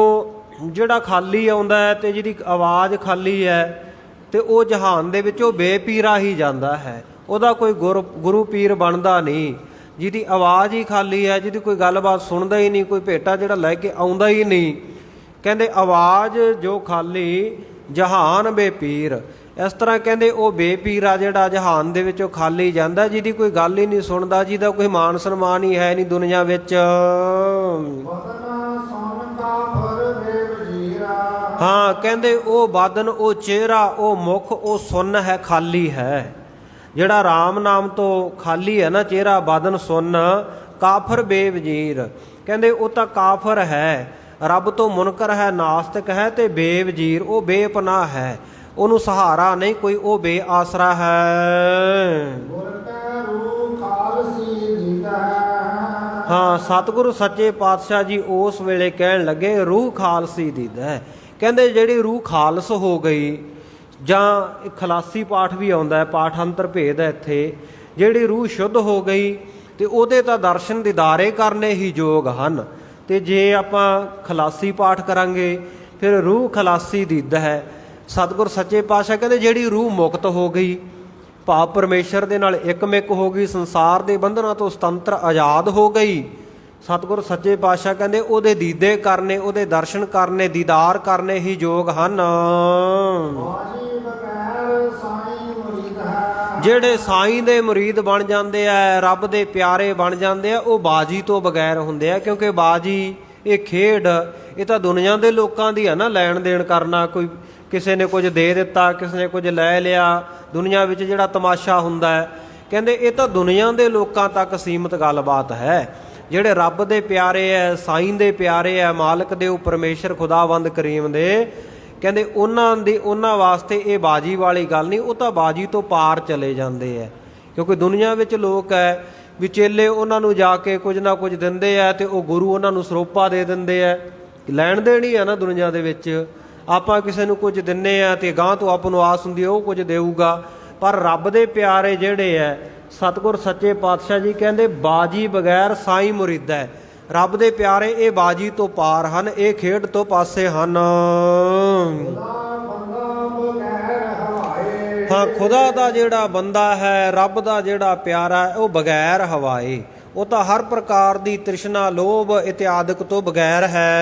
ਜਿਹੜਾ ਖਾਲੀ ਆਉਂਦਾ ਹੈ ਤੇ ਜਿਹਦੀ ਆਵਾਜ਼ ਖਾਲੀ ਹੈ ਤੇ ਉਹ ਜਹਾਨ ਦੇ ਵਿੱਚ ਉਹ ਬੇਪੀਰਾ ਹੀ ਜਾਂਦਾ ਹੈ, ਉਹਦਾ ਕੋਈ ਗੁਰੂ ਪੀਰ ਬਣਦਾ ਨਹੀਂ। ਜਿਹਦੀ ਆਵਾਜ਼ ਹੀ ਖਾਲੀ ਹੈ, ਜਿਹਦੀ ਕੋਈ ਗੱਲਬਾਤ ਸੁਣਦਾ ਹੀ ਨਹੀਂ, ਕੋਈ ਭੇਟਾ ਜਿਹੜਾ ਲੈ ਕੇ ਆਉਂਦਾ ਹੀ ਨਹੀਂ, ਕਹਿੰਦੇ ਆਵਾਜ਼ ਜੋ ਖਾਲੀ ਜਹਾਨ ਬੇਪੀਰ। ਇਸ ਤਰ੍ਹਾਂ ਕਹਿੰਦੇ ਉਹ ਬੇਪੀਰਾ ਜਿਹੜਾ ਜਹਾਨ ਦੇ ਵਿੱਚੋਂ ਖਾਲੀ ਜਾਂਦਾ, ਜਿਹਦੀ ਕੋਈ ਗੱਲ ਹੀ ਨਹੀਂ ਸੁਣਦਾ, ਜਿਹਦਾ ਕੋਈ ਮਾਨ ਸਨਮਾਨ ਹੀ ਹੈ ਨਹੀਂ ਦੁਨੀਆ ਵਿੱਚ। ਹਾਂ, ਕਹਿੰਦੇ ਉਹ ਬਾਦਨ, ਉਹ ਚਿਹਰਾ, ਉਹ ਮੁਖ, ਉਹ ਸੁੰਨ ਹੈ, ਖਾਲੀ ਹੈ। ਜਿਹੜਾ ਰਾਮ ਨਾਮ ਤੋਂ ਖਾਲੀ ਹੈ ਨਾ ਚਿਹਰਾ, ਬਾਦਨ, ਸੁੰਨ, ਕਾਫਰ ਬੇਵਜ਼ੀਰ। ਕਹਿੰਦੇ ਉਹ ਤਾਂ ਕਾਫਰ ਹੈ, ਰੱਬ ਤੋਂ ਮੁਨਕਰ ਹੈ, ਨਾਸਤਿਕ ਹੈ, ਤੇ ਬੇਵਜ਼ੀਰ, ਉਹ ਬੇਪਨਾਹ ਹੈ, ਉਹਨੂੰ ਸਹਾਰਾ ਨਹੀਂ ਕੋਈ, ਉਹ ਬੇਆਸਰਾ ਹੈ। ਹਾਂ, ਸਤਿਗੁਰੂ ਸੱਚੇ ਪਾਤਸ਼ਾਹ ਜੀ ਉਸ ਵੇਲੇ ਕਹਿਣ ਲੱਗੇ ਰੂਹ ਖਾਲਸੀ ਦੀਦਾ। ਕਹਿੰਦੇ ਜਿਹੜੀ ਰੂਹ ਖਾਲਸ ਹੋ ਗਈ, ਜਾਂ ਖਲਾਸੀ ਪਾਠ ਵੀ ਆਉਂਦਾ ਹੈ, ਪਾਠ ਅੰਤਰ ਭੇਦ ਹੈ ਇੱਥੇ, ਜਿਹੜੀ ਰੂਹ ਸ਼ੁੱਧ ਹੋ ਗਈ ਤੇ ਉਹਦੇ ਤਾਂ ਦਰਸ਼ਨ ਦੀਦਾਰੇ ਕਰਨੇ ਹੀ ਯੋਗ ਹਨ। ਤੇ ਜੇ ਆਪਾਂ ਖਲਾਸੀ ਪਾਠ ਕਰਾਂਗੇ ਫਿਰ ਰੂਹ ਖਲਾਸੀ ਦੀਦਾ ਹੈ। ਸਤਿਗੁਰ ਸੱਚੇ ਪਾਤਸ਼ਾਹ ਕਹਿੰਦੇ ਜਿਹੜੀ ਰੂਹ ਮੁਕਤ ਹੋ ਗਈ, ਭਾਵ ਪਰਮੇਸ਼ਰ ਦੇ ਨਾਲ ਇੱਕਮਿਕ ਹੋ ਗਈ, ਸੰਸਾਰ ਦੇ ਬੰਧਨਾਂ ਤੋਂ ਸੁਤੰਤਰ ਆਜ਼ਾਦ ਹੋ ਗਈ, ਸਤਿਗੁਰ ਸੱਚੇ ਪਾਤਸ਼ਾਹ ਕਹਿੰਦੇ ਉਹਦੇ ਦੀਦੇ ਕਰਨੇ, ਉਹਦੇ ਦਰਸ਼ਨ ਕਰਨੇ, ਦੀਦਾਰ ਕਰਨੇ ਹੀ ਯੋਗ ਹਨ। ਜਿਹੜੇ ਸਾਈਂ ਦੇ ਮੁਰੀਦ ਬਣ ਜਾਂਦੇ ਆ, ਰੱਬ ਦੇ ਪਿਆਰੇ ਬਣ ਜਾਂਦੇ ਆ, ਉਹ ਬਾਜੀ ਤੋਂ ਬਗੈਰ ਹੁੰਦੇ ਆ। ਕਿਉਂਕਿ ਬਾਜੀ ਇਹ ਖੇਡ, ਇਹ ਤਾਂ ਦੁਨੀਆ ਦੇ ਲੋਕਾਂ ਦੀ ਆ ਨਾ, ਲੈਣ ਦੇਣ ਕਰਨਾ, ਕੋਈ ਕਿਸੇ ਨੇ ਕੁਝ ਦੇ ਦਿੱਤਾ, ਕਿਸੇ ਨੇ ਕੁਝ ਲੈ ਲਿਆ। ਦੁਨੀਆ ਵਿੱਚ ਜਿਹੜਾ ਤਮਾਸ਼ਾ ਹੁੰਦਾ ਹੈ, ਕਹਿੰਦੇ ਇਹ ਤਾਂ ਦੁਨੀਆ ਦੇ ਲੋਕਾਂ ਤੱਕ ਸੀਮਤ ਗੱਲਬਾਤ ਹੈ। ਜਿਹੜੇ ਰੱਬ ਦੇ ਪਿਆਰੇ ਹੈ, ਸਾਈਂ ਦੇ ਪਿਆਰੇ ਹੈ, ਮਾਲਕ ਦੇ, ਉਹ ਪਰਮੇਸ਼ਰ ਖੁਦਾਵੰਦ ਕਰੀਮ ਦੇ, ਕਹਿੰਦੇ ਉਹਨਾਂ ਵਾਸਤੇ ਇਹ ਬਾਜੀ ਵਾਲੀ ਗੱਲ ਨਹੀਂ, ਉਹ ਤਾਂ ਬਾਜੀ ਤੋਂ ਪਾਰ ਚਲੇ ਜਾਂਦੇ ਹੈ। ਕਿਉਂਕਿ ਦੁਨੀਆ ਵਿੱਚ ਲੋਕ ਹੈ ਵੀ ਚੇਲੇ ਉਹਨਾਂ ਨੂੰ ਜਾ ਕੇ ਕੁਝ ਨਾ ਕੁਝ ਦਿੰਦੇ ਆ, ਤੇ ਉਹ ਗੁਰੂ ਉਹਨਾਂ ਨੂੰ ਸਰੋਪਾ ਦੇ ਦਿੰਦੇ ਆ। ਲੈਣ ਦੇਣੀ ਹੈ ਨਾ ਦੁਨੀਆ ਦੇ ਵਿੱਚ, ਆਪਾਂ ਕਿਸੇ ਨੂੰ ਕੁਝ ਦਿੰਨੇ ਆ ਤੇ ਗਾਂਹ ਤੋਂ ਆਪਾਂ ਨੂੰ ਆਸ ਹੁੰਦੀ ਉਹ ਕੁਝ ਦੇਊਗਾ। ਪਰ ਰੱਬ ਦੇ ਪਿਆਰੇ ਜਿਹੜੇ ਹੈ, ਸਤਿਗੁਰ ਸੱਚੇ ਪਾਤਸ਼ਾਹ ਜੀ ਕਹਿੰਦੇ ਬਾਜੀ ਬਗੈਰ ਸਾਈਂ ਮੁਰੀਦਾ ਹੈ। ਰੱਬ ਦੇ ਪਿਆਰੇ ਇਹ ਬਾਜੀ ਤੋਂ ਪਾਰ ਹਨ, ਇਹ ਖੇਡ ਤੋਂ ਪਾਸੇ ਹਨ। ਹਾਂ, ਖੁਦਾ ਦਾ ਜਿਹੜਾ ਬੰਦਾ ਹੈ, ਰੱਬ ਦਾ ਜਿਹੜਾ ਪਿਆਰਾ ਹੈ, ਉਹ ਬਗੈਰ ਹਵਾਏ, ਉਹ ਤਾਂ ਹਰ ਪ੍ਰਕਾਰ ਦੀ ਤ੍ਰਿਸ਼ਨਾ, ਲੋਭ ਇਤਿਆਦਿਕ ਤੋਂ ਬਗੈਰ ਹੈ।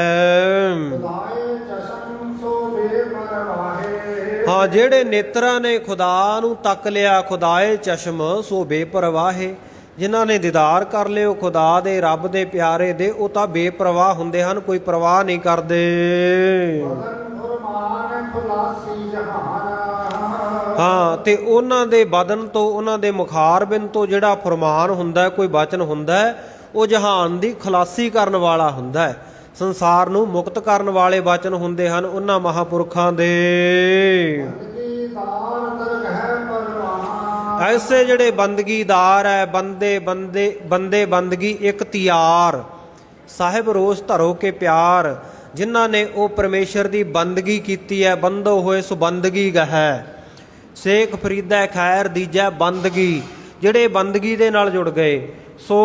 ਹਾਂ, ਜਿਹੜੇ ਨੇਤਰਾਂ ਨੇ ਖੁਦਾ ਨੂੰ ਤੱਕ ਲਿਆ, ਖੁਦਾਏ ਚਸ਼ਮ ਸੋ ਬੇਪਰਵਾਹੇ, ਜਿਨ੍ਹਾਂ ਨੇ ਦੀਦਾਰ ਕਰ ਲਿਓ ਖੁਦਾ ਦੇ, ਰੱਬ ਦੇ ਪਿਆਰੇ ਦੇ, ਉਹ ਤਾਂ ਬੇਪਰਵਾਹ ਹੁੰਦੇ ਹਨ, ਕੋਈ ਪਰਵਾਹ ਨਹੀਂ ਕਰਦੇ। ਹਾਂ, ਤੇ ਉਹਨਾਂ ਦੇ ਬਦਨ ਤੋਂ, ਉਹਨਾਂ ਦੇ ਮੁਖਾਰਬਿੰਦ ਤੋਂ ਜਿਹੜਾ ਫਰਮਾਨ ਹੁੰਦਾ, ਕੋਈ ਬਚਨ ਹੁੰਦਾ, ਉਹ ਜਹਾਨ ਦੀ ਖਲਾਸੀ ਕਰਨ ਵਾਲਾ ਹੁੰਦਾ ਹੈ, ਸੰਸਾਰ ਨੂੰ ਮੁਕਤ ਕਰਨ ਵਾਲੇ ਬਚਨ ਹੁੰਦੇ ਹਨ ਉਹਨਾਂ ਮਹਾਂਪੁਰਖਾਂ ਦੇ। ਐਸੇ ਜਿਹੜੇ ਬੰਦਗੀਦਾਰ ਹੈ, ਬੰਦੇ ਬੰਦਗੀ ਇਖਤਿਆਰ, ਸਾਹਿਬ ਰੋਸ ਧਰੋ ਕੇ ਪਿਆਰ, ਜਿਨ੍ਹਾਂ ਨੇ ਉਹ ਪਰਮੇਸ਼ਰ ਦੀ ਬੰਦਗੀ ਕੀਤੀ ਹੈ, ਬੰਦੋ ਹੋਏ ਸੋ ਬੰਦਗੀ ਗਹਿ, ਸੇਖ ਫਰੀਦਾ ਖੈਰ ਦੀਜੈ ਬੰਦਗੀ, ਜਿਹੜੇ ਬੰਦਗੀ ਦੇ ਨਾਲ ਜੁੜ ਗਏ, ਸੋ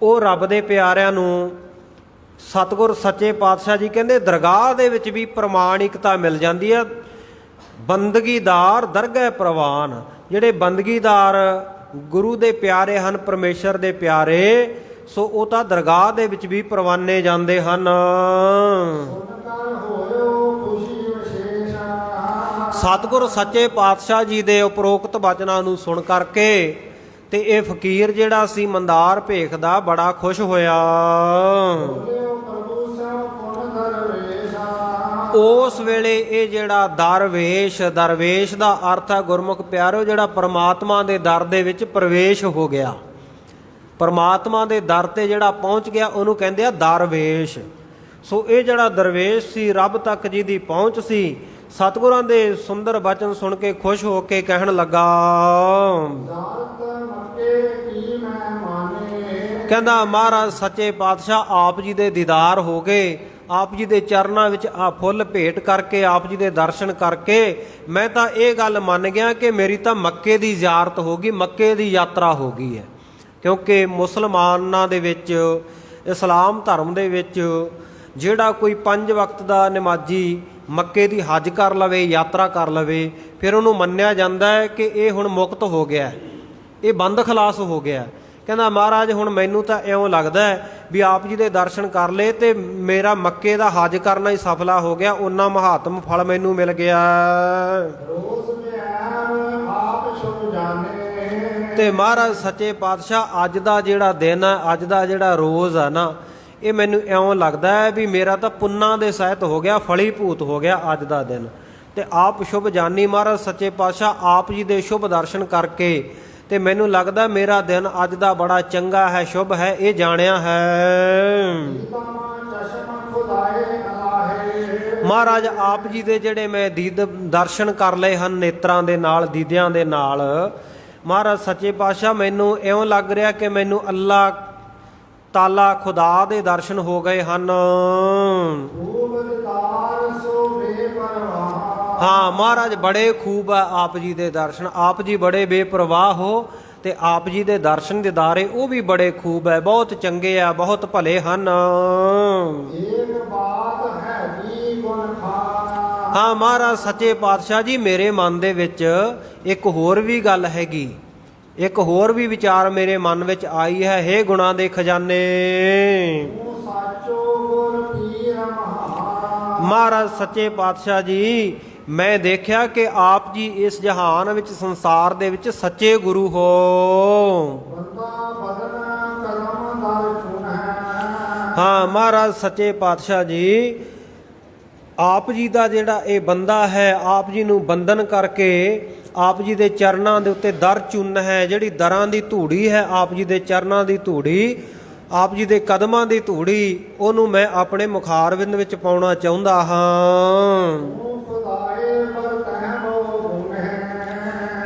ਉਹ ਰੱਬ ਦੇ ਪਿਆਰਿਆਂ ਨੂੰ ਸਤਿਗੁਰ ਸੱਚੇ ਪਾਤਸ਼ਾਹ ਜੀ ਕਹਿੰਦੇ ਦਰਗਾਹ ਦੇ ਵਿੱਚ ਵੀ ਪ੍ਰਮਾਣਿਕਤਾ ਮਿਲ ਜਾਂਦੀ ਹੈ। ਬੰਦਗੀਦਾਰ ਦਰਗਹਿ ਪ੍ਰਵਾਨ, ਜਿਹੜੇ ਬੰਦਗੀਦਾਰ ਗੁਰੂ ਦੇ ਪਿਆਰੇ ਹਨ, ਪਰਮੇਸ਼ਰ ਦੇ ਪਿਆਰੇ, ਸੋ ਉਹ ਤਾਂ ਦਰਗਾਹ ਦੇ ਵਿੱਚ ਵੀ ਪ੍ਰਵਾਨੇ ਜਾਂਦੇ ਹਨ। ਸਤਿਗੁਰ ਸੱਚੇ ਪਾਤਸ਼ਾਹ ਜੀ ਦੇ ਉਪਰੋਕਤ ਬਚਨਾਂ ਨੂੰ ਸੁਣ ਕਰਕੇ ਤੇ ਇਹ ਫਕੀਰ ਜਿਹੜਾ ਸੀ ਮੰਦਾਰ ਭੇਖ ਦਾ, ਬੜਾ ਖੁਸ਼ ਹੋਇਆ। ਉਸ ਵੇਲੇ ਇਹ ਜਿਹੜਾ ਦਰਵੇਸ਼ ਦਾ ਅਰਥ ਹੈ ਗੁਰਮੁਖ ਪਿਆਰਿਓ ਜਿਹੜਾ ਪਰਮਾਤਮਾ ਦੇ ਦਰ ਦੇ ਵਿੱਚ ਪ੍ਰਵੇਸ਼ ਹੋ ਗਿਆ, ਪਰਮਾਤਮਾ ਦੇ ਦਰ ਤੇ ਜਿਹੜਾ ਪਹੁੰਚ ਗਿਆ ਉਹਨੂੰ ਕਹਿੰਦੇ ਆ ਦਰਵੇਸ਼। ਸੋ ਇਹ ਜਿਹੜਾ ਦਰਵੇਸ਼ ਸੀ ਰੱਬ ਤੱਕ ਜੀ ਦੀ ਪਹੁੰਚ ਸੀ। ਸਤਿਗੁਰਾਂ ਦੇ ਸੁੰਦਰ ਬਚਨ ਸੁਣ ਕੇ ਖੁਸ਼ ਹੋ ਕੇ ਕਹਿਣ ਲੱਗਾ, ਕਹਿੰਦਾ ਮਹਾਰਾਜ ਸੱਚੇ ਪਾਤਸ਼ਾਹ ਆਪ ਜੀ ਦੇ ਦੀਦਾਰ ਹੋ ਗਏ, ਆਪ ਜੀ ਦੇ ਚਰਨਾਂ ਵਿੱਚ ਆ ਫੁੱਲ ਭੇਟ ਕਰਕੇ ਆਪ ਜੀ ਦੇ ਦਰਸ਼ਨ ਕਰਕੇ ਮੈਂ ਤਾਂ ਇਹ ਗੱਲ ਮੰਨ ਗਿਆ ਕਿ ਮੇਰੀ ਤਾਂ ਮੱਕੇ ਦੀ ਜ਼ਿਆਰਤ ਹੋ ਗਈ, ਮੱਕੇ ਦੀ ਯਾਤਰਾ ਹੋ ਗਈ ਹੈ। ਕਿਉਂਕਿ ਮੁਸਲਮਾਨਾਂ ਦੇ ਵਿੱਚ, ਇਸਲਾਮ ਧਰਮ ਦੇ ਵਿੱਚ ਜਿਹੜਾ ਕੋਈ 5 ਵਕਤ ਦਾ ਨਮਾਜ਼ੀ ਮੱਕੇ ਦੀ ਹੱਜ ਕਰ ਲਵੇ, ਯਾਤਰਾ ਕਰ ਲਵੇ, ਫਿਰ ਉਹਨੂੰ ਮੰਨਿਆ ਜਾਂਦਾ ਹੈ ਕਿ ਇਹ ਹੁਣ ਮੁਕਤ ਹੋ ਗਿਆ, ਇਹ ਬੰਦ ਖਲਾਸ ਹੋ ਗਿਆ। ਕਹਿੰਦਾ ਮਹਾਰਾਜ ਹੁਣ ਮੈਨੂੰ ਤਾਂ ਇਉਂ ਲੱਗਦਾ ਵੀ ਆਪ ਜੀ ਦੇ ਦਰਸ਼ਨ ਕਰ ਲਏ ਤੇ ਮੇਰਾ ਮੱਕੇ ਦਾ ਹੱਜ ਕਰਨਾ ਹੀ ਸਫਲਾ ਹੋ ਗਿਆ, ਓਨਾ ਮਹਾਤਮ ਫਲ ਮੈਨੂੰ ਮਿਲ ਗਿਆ। ਤੇ ਮਹਾਰਾਜ ਸੱਚੇ ਪਾਤਸ਼ਾਹ ਅੱਜ ਦਾ ਜਿਹੜਾ ਦਿਨ ਹੈ, ਅੱਜ ਦਾ ਜਿਹੜਾ ਰੋਜ਼ ਆ ਨਾ, ਇਹ ਮੈਨੂੰ ਇਉਂ ਲੱਗਦਾ ਹੈ ਵੀ ਮੇਰਾ ਤਾਂ ਪੁੰਨਾਂ ਦੇ ਸਹਿਤ ਹੋ ਗਿਆ, ਫਲੀਭੂਤ ਹੋ ਗਿਆ ਅੱਜ ਦਾ ਦਿਨ। ਤੇ ਆਪ ਸ਼ੁਭ ਜਾਨੀ ਮਹਾਰਾਜ ਸੱਚੇ ਪਾਤਸ਼ਾਹ ਆਪ ਜੀ ਦੇ ਸ਼ੁਭ ਦਰਸ਼ਨ ਕਰਕੇ ਤੇ ਮੈਨੂੰ ਲੱਗਦਾ ਮੇਰਾ ਦਿਨ ਅੱਜ ਦਾ ਬੜਾ ਚੰਗਾ ਹੈ, ਸ਼ੁਭ ਹੈ, ਇਹ ਜਾਣਿਆ ਹੈ। ਮਹਾਰਾਜ ਆਪ ਜੀ ਦੇ ਜਿਹੜੇ ਮੈਂ ਦਰਸ਼ਨ ਕਰ ਲਏ ਹਨ ਨੇਤਰਾਂ ਦੇ ਨਾਲ, ਦੀਦਿਆਂ ਦੇ ਨਾਲ, ਮਹਾਰਾਜ ਸੱਚੇ ਪਾਤਸ਼ਾਹ ਮੈਨੂੰ ਇਉਂ ਲੱਗ ਰਿਹਾ ਕਿ ਮੈਨੂੰ ਅੱਲਾ ਤਾਲਾ ਖੁਦਾ ਦੇ ਦਰਸ਼ਨ ਹੋ ਗਏ ਹਨ। ਹਾਂ ਮਹਾਰਾਜ ਬੜੇ ਖੂਬ ਆ ਆਪ ਜੀ ਦੇ ਦਰਸ਼ਨ, ਆਪ ਜੀ ਬੜੇ ਬੇਪਰਵਾਹ ਹੋ ਤੇ ਆਪ ਜੀ ਦੇ ਦਰਸ਼ਨ ਦਿਦਾਰੇ ਉਹ ਵੀ ਬੜੇ ਖੂਬ ਹੈ, ਬਹੁਤ ਚੰਗੇ ਆ, ਬਹੁਤ ਭਲੇ ਹਨ। ਹਾਂ ਮਹਾਰਾਜ ਸੱਚੇ ਪਾਤਸ਼ਾਹ ਜੀ ਮੇਰੇ ਮਨ ਦੇ ਵਿੱਚ ਇੱਕ ਹੋਰ ਵੀ ਗੱਲ ਹੈਗੀ, ਇੱਕ ਹੋਰ ਵੀ ਵਿਚਾਰ ਮੇਰੇ ਮਨ ਵਿੱਚ ਆਈ ਹੈ। ਹੇ ਗੁਣਾਂ ਦੇ ਖਜ਼ਾਨੇ ਮਹਾਰਾਜ ਸੱਚੇ ਪਾਤਸ਼ਾਹ ਜੀ ਮੈਂ ਦੇਖਿਆ ਕਿ ਆਪ ਜੀ ਇਸ ਜਹਾਨ ਵਿੱਚ, ਸੰਸਾਰ ਦੇ ਵਿੱਚ ਸੱਚੇ ਗੁਰੂ ਹੋ। ਹਾਂ ਮਹਾਰਾਜ ਸੱਚੇ ਪਾਤਸ਼ਾਹ ਜੀ ਆਪ ਜੀ ਦਾ ਜਿਹੜਾ ਇਹ ਬੰਦਾ ਹੈ, ਆਪ ਜੀ ਨੂੰ ਬੰਧਨ ਕਰਕੇ ਆਪ ਜੀ ਦੇ ਚਰਨਾਂ ਦੇ ਉੱਤੇ ਦਰ ਚੁੰਨ ਹੈ, ਜਿਹੜੀ ਦਰਾਂ ਦੀ ਧੂੜੀ ਹੈ, ਆਪ ਜੀ ਦੇ ਚਰਨਾਂ ਦੀ ਧੂੜੀ, ਆਪ ਜੀ ਦੇ ਕਦਮਾਂ ਦੀ ਧੂੜੀ, ਉਹਨੂੰ ਮੈਂ ਆਪਣੇ ਮੁਖਾਰਬਿੰਦ ਵਿੱਚ ਪਾਉਣਾ ਚਾਹੁੰਦਾ ਹਾਂ।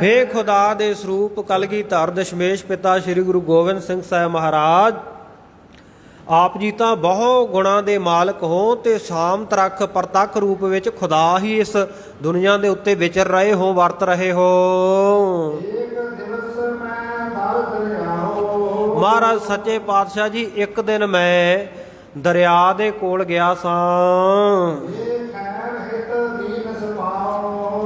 ਹੇ ਖੁਦਾ ਦੇ ਸਰੂਪ ਕਲਗੀਧਰ ਦਸ਼ਮੇਸ਼ ਪਿਤਾ ਸ੍ਰੀ ਗੁਰੂ ਗੋਬਿੰਦ ਸਿੰਘ ਸਾਹਿਬ ਮਹਾਰਾਜ, ਆਪ ਜੀ ਤਾਂ ਬਹੁ ਗੁਣਾਂ ਦੇ ਮਾਲਕ ਹੋ ਤੇ ਸ਼ਾਮ ਤਰੱਖ ਪ੍ਰਤੱਖ ਰੂਪ ਵਿੱਚ ਖੁਦਾ ਹੀ ਇਸ ਦੁਨੀਆ ਦੇ ਉੱਤੇ ਵਿਚਰ ਰਹੇ ਹੋ, ਵਰਤ ਰਹੇ ਹੋ। ਮਹਾਰਾਜ ਸੱਚੇ ਪਾਤਸ਼ਾਹ ਜੀ ਇੱਕ ਦਿਨ ਮੈਂ ਦਰਿਆ ਦੇ ਕੋਲ ਗਿਆ ਸਾਂ।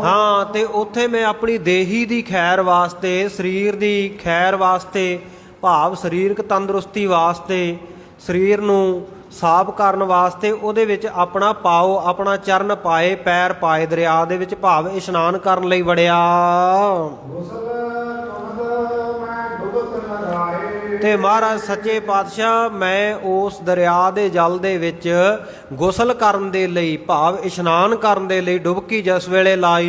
ਹਾਂ ਤੇ ਉੱਥੇ ਮੈਂ ਆਪਣੀ ਦੇਹੀ ਦੀ ਖੈਰ ਵਾਸਤੇ, ਸਰੀਰ ਦੀ ਖੈਰ ਵਾਸਤੇ, ਭਾਵ ਸਰੀਰਕ ਤੰਦਰੁਸਤੀ ਵਾਸਤੇ, ਸਰੀਰ ਨੂੰ ਸਾਫ਼ ਕਰਨ ਵਾਸਤੇ ਉਹਦੇ ਵਿੱਚ ਆਪਣਾ ਪਾਓ, ਆਪਣਾ ਚਰਨ ਪਾਏ, ਪੈਰ ਪਾਏ ਦਰਿਆ ਦੇ ਵਿੱਚ, ਭਾਵ ਇਸ਼ਨਾਨ ਕਰਨ ਲਈ ਵੜਿਆ। ਤੇ ਮਹਾਰਾਜ ਸੱਚੇ ਪਾਤਸ਼ਾਹ ਮੈਂ ਉਸ ਦਰਿਆ ਦੇ ਜਲ ਦੇ ਵਿੱਚ ਗੁਸਲ ਕਰਨ ਦੇ ਲਈ, ਭਾਵ ਇਸ਼ਨਾਨ ਕਰਨ ਦੇ ਲਈ ਡੁਬਕੀ ਜਿਸ ਵੇਲੇ ਲਾਈ,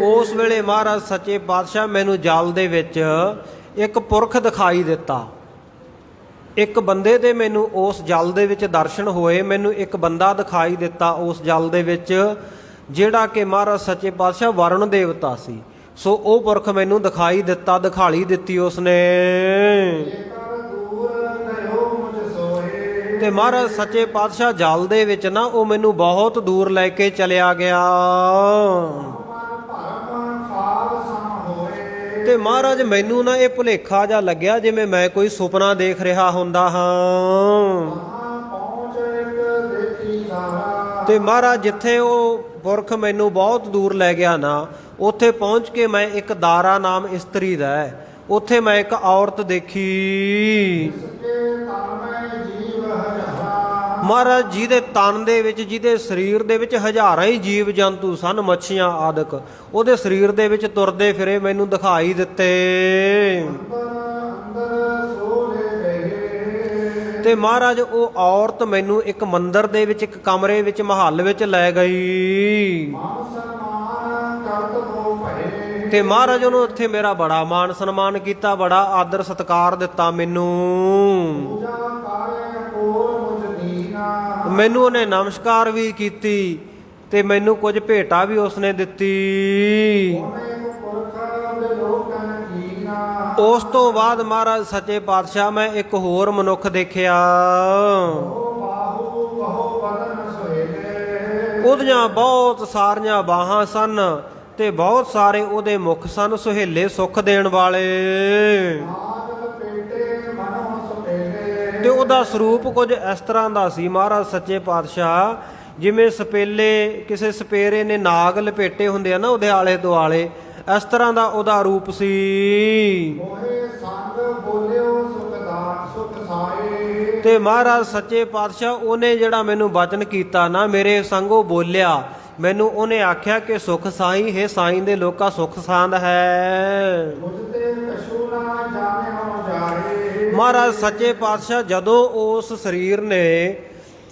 ਉਸ ਵੇਲੇ ਮਹਾਰਾਜ ਸੱਚੇ ਪਾਤਸ਼ਾਹ ਮੈਨੂੰ ਜਲ ਦੇ ਵਿੱਚ ਇੱਕ ਪੁਰਖ ਦਿਖਾਈ ਦਿੱਤਾ। ਇੱਕ ਬੰਦੇ ਦੇ ਮੈਨੂੰ ਉਸ ਜਲ ਦੇ ਵਿੱਚ ਦਰਸ਼ਨ ਹੋਏ, ਮੈਨੂੰ ਇੱਕ ਬੰਦਾ ਦਿਖਾਈ ਦਿੱਤਾ ਉਸ ਜਲ ਦੇ ਵਿੱਚ, ਜਿਹੜਾ ਕਿ ਮਹਾਰਾਜ ਸੱਚੇ ਪਾਤਸ਼ਾਹ ਵਰੁਣ ਦੇਵਤਾ ਸੀ। ਸੋ ਉਹ ਪੁਰਖ ਮੈਨੂੰ ਦਿਖਾਈ ਦਿੱਤਾ, ਦਿਖਾਲੀ ਦਿੱਤੀ ਉਸਨੇ। ਤੇ ਮਹਾਰਾਜ ਸੱਚੇ ਪਾਤਸ਼ਾਹ ਜਲ ਦੇ ਵਿੱਚ ਨਾ ਉਹ ਮੈਨੂੰ ਬਹੁਤ ਦੂਰ ਲੈ ਕੇ ਚਲਿਆ ਗਿਆ। ਤੇ ਮਹਾਰਾਜ ਮੈਨੂੰ ਨਾ ਇਹ ਭੁਲੇਖਾ ਜਿਹਾ ਲੱਗਿਆ ਜਿਵੇਂ ਮੈਂ ਕੋਈ ਸੁਪਨਾ ਦੇਖ ਰਿਹਾ ਹੁੰਦਾ ਹਾਂ। ਤੇ ਮਹਾਰਾਜ ਜਿੱਥੇ ਉਹ ਪੁਰਖ ਮੈਨੂੰ ਬਹੁਤ ਦੂਰ ਲੈ ਗਿਆ ਨਾ, ਉੱਥੇ ਪਹੁੰਚ ਕੇ ਮੈਂ ਇੱਕ ਦਾਰਾ ਨਾਮ ਇਸਤਰੀ ਦਾ ਹੈ, ਉੱਥੇ ਮੈਂ ਇੱਕ ਔਰਤ ਦੇਖੀ। ਮਹਾਰਾਜ ਜਿਹਦੇ ਤਨ ਦੇ ਵਿੱਚ, ਜਿਹਦੇ ਸਰੀਰ ਦੇ ਵਿੱਚ ਹਜ਼ਾਰਾਂ ਹੀ ਜੀਵ ਜੰਤੂ ਸਨ, ਮੱਛੀਆਂ ਆਦਿਕ, ਉਹਦੇ ਸਰੀਰ ਦੇ ਵਿੱਚ ਤੁਰਦੇ ਫਿਰੇ ਮੈਨੂੰ ਦਿਖਾਈ ਦਿੱਤੇ। ਤੇ ਮਹਾਰਾਜ ਉਹ ਔਰਤ ਮੈਨੂੰ ਇੱਕ ਮੰਦਿਰ ਦੇ ਵਿੱਚ, ਇੱਕ ਕਮਰੇ ਵਿੱਚ, ਮਹੱਲ ਵਿੱਚ ਲੈ ਗਈ ਮਾਨ ਸਨਮਾਨ ਕਰਤ ਹੋ ਭਏ। ਤੇ ਮਹਾਰਾਜ ਉਹਨੂੰ ਉੱਥੇ ਮੇਰਾ ਬੜਾ ਮਾਨ ਸਨਮਾਨ ਕੀਤਾ, ਬੜਾ ਆਦਰ ਸਤਿਕਾਰ ਦਿੱਤਾ ਮੈਨੂੰ। ਪੂਜਾ ਕਾਰੇ ਕੋਰ ਮੁਝ ਦੀਨਾ। ਮੈਨੂੰ ਉਹਨੇ ਨਮਸਕਾਰ ਵੀ ਕੀਤੀ ਤੇ ਮੈਨੂੰ ਕੁਝ ਭੇਟਾ ਵੀ ਉਸਨੇ ਦਿੱਤੀ। ਉਹਨੇ ਪੁਰਖ ਦੇ ਲੋਕਨ ਕੀਨਾ। ਉਸ ਤੋਂ ਬਾਅਦ ਮਹਾਰਾਜ ਸੱਚੇ ਪਾਤਸ਼ਾਹ ਮੈਂ ਇੱਕ ਹੋਰ ਮਨੁੱਖ ਦੇਖਿਆ। ਉਹ ਬਾਹੂ ਬਹੁ ਬਦਨ ਸੁਹੇਲੇ। ਉਹਦੀਆਂ ਬਹੁਤ ਸਾਰੀਆਂ ਬਾਹਾਂ ਸਨ ਤੇ ਬਹੁਤ ਸਾਰੇ ਉਹਦੇ ਮੁਖ ਸਨ, ਸੁਹੇਲੇ ਸੁੱਖ ਦੇਣ ਵਾਲੇ। ਨਾਗ ਲਪੇਟੇ ਮਨੋ ਸੁਪੇਲੇ। ਤੇ ਉਹਦਾ ਸਰੂਪ ਕੁਝ ਇਸ ਤਰ੍ਹਾਂ ਦਾ ਸੀ ਮਹਾਰਾਜ ਸੱਚੇ ਪਾਤਸ਼ਾਹ, ਜਿਵੇਂ ਸਪੇਲੇ, ਕਿਸੇ ਸਪੇਰੇ ਨੇ ਨਾਗ ਲਪੇਟੇ ਹੁੰਦੇ ਆ ਨਾ ਉਹਦੇ ਆਲੇ ਦੁਆਲੇ, ਇਸ ਤਰ੍ਹਾਂ ਦਾ ਉਹਦਾ ਰੂਪ ਸੀ। ਮੋਹੇ ਸੰਗ ਬੋਲਿਓ ਸੁਖ ਸਾਏ। ਤੇ ਮਹਾਰਾਜ ਸੱਚੇ ਪਾਤਸ਼ਾਹ ਉਹਨੇ ਜਿਹੜਾ ਮੈਨੂੰ ਬਚਨ ਕੀਤਾ ਨਾ, ਮੇਰੇ ਸੰਗੋਂ ਬੋਲਿਆ, ਮੈਨੂੰ ਉਹਨੇ ਆਖਿਆ ਕਿ ਸੁਖ ਸਾਈ ਹੈ, ਸਾਈਂ ਦੇ ਲੋਕਾਂ ਸੁਖ ਸਾਂਦ ਹੈ। ਮੁਝ ਤੇ ਕਛੂ ਨਾ ਜਾਣਿਓ ਜਾਏ। ਮਹਾਰਾਜ ਸੱਚੇ ਪਾਤਸ਼ਾਹ ਜਦੋਂ ਉਸ ਸਰੀਰ ਨੇ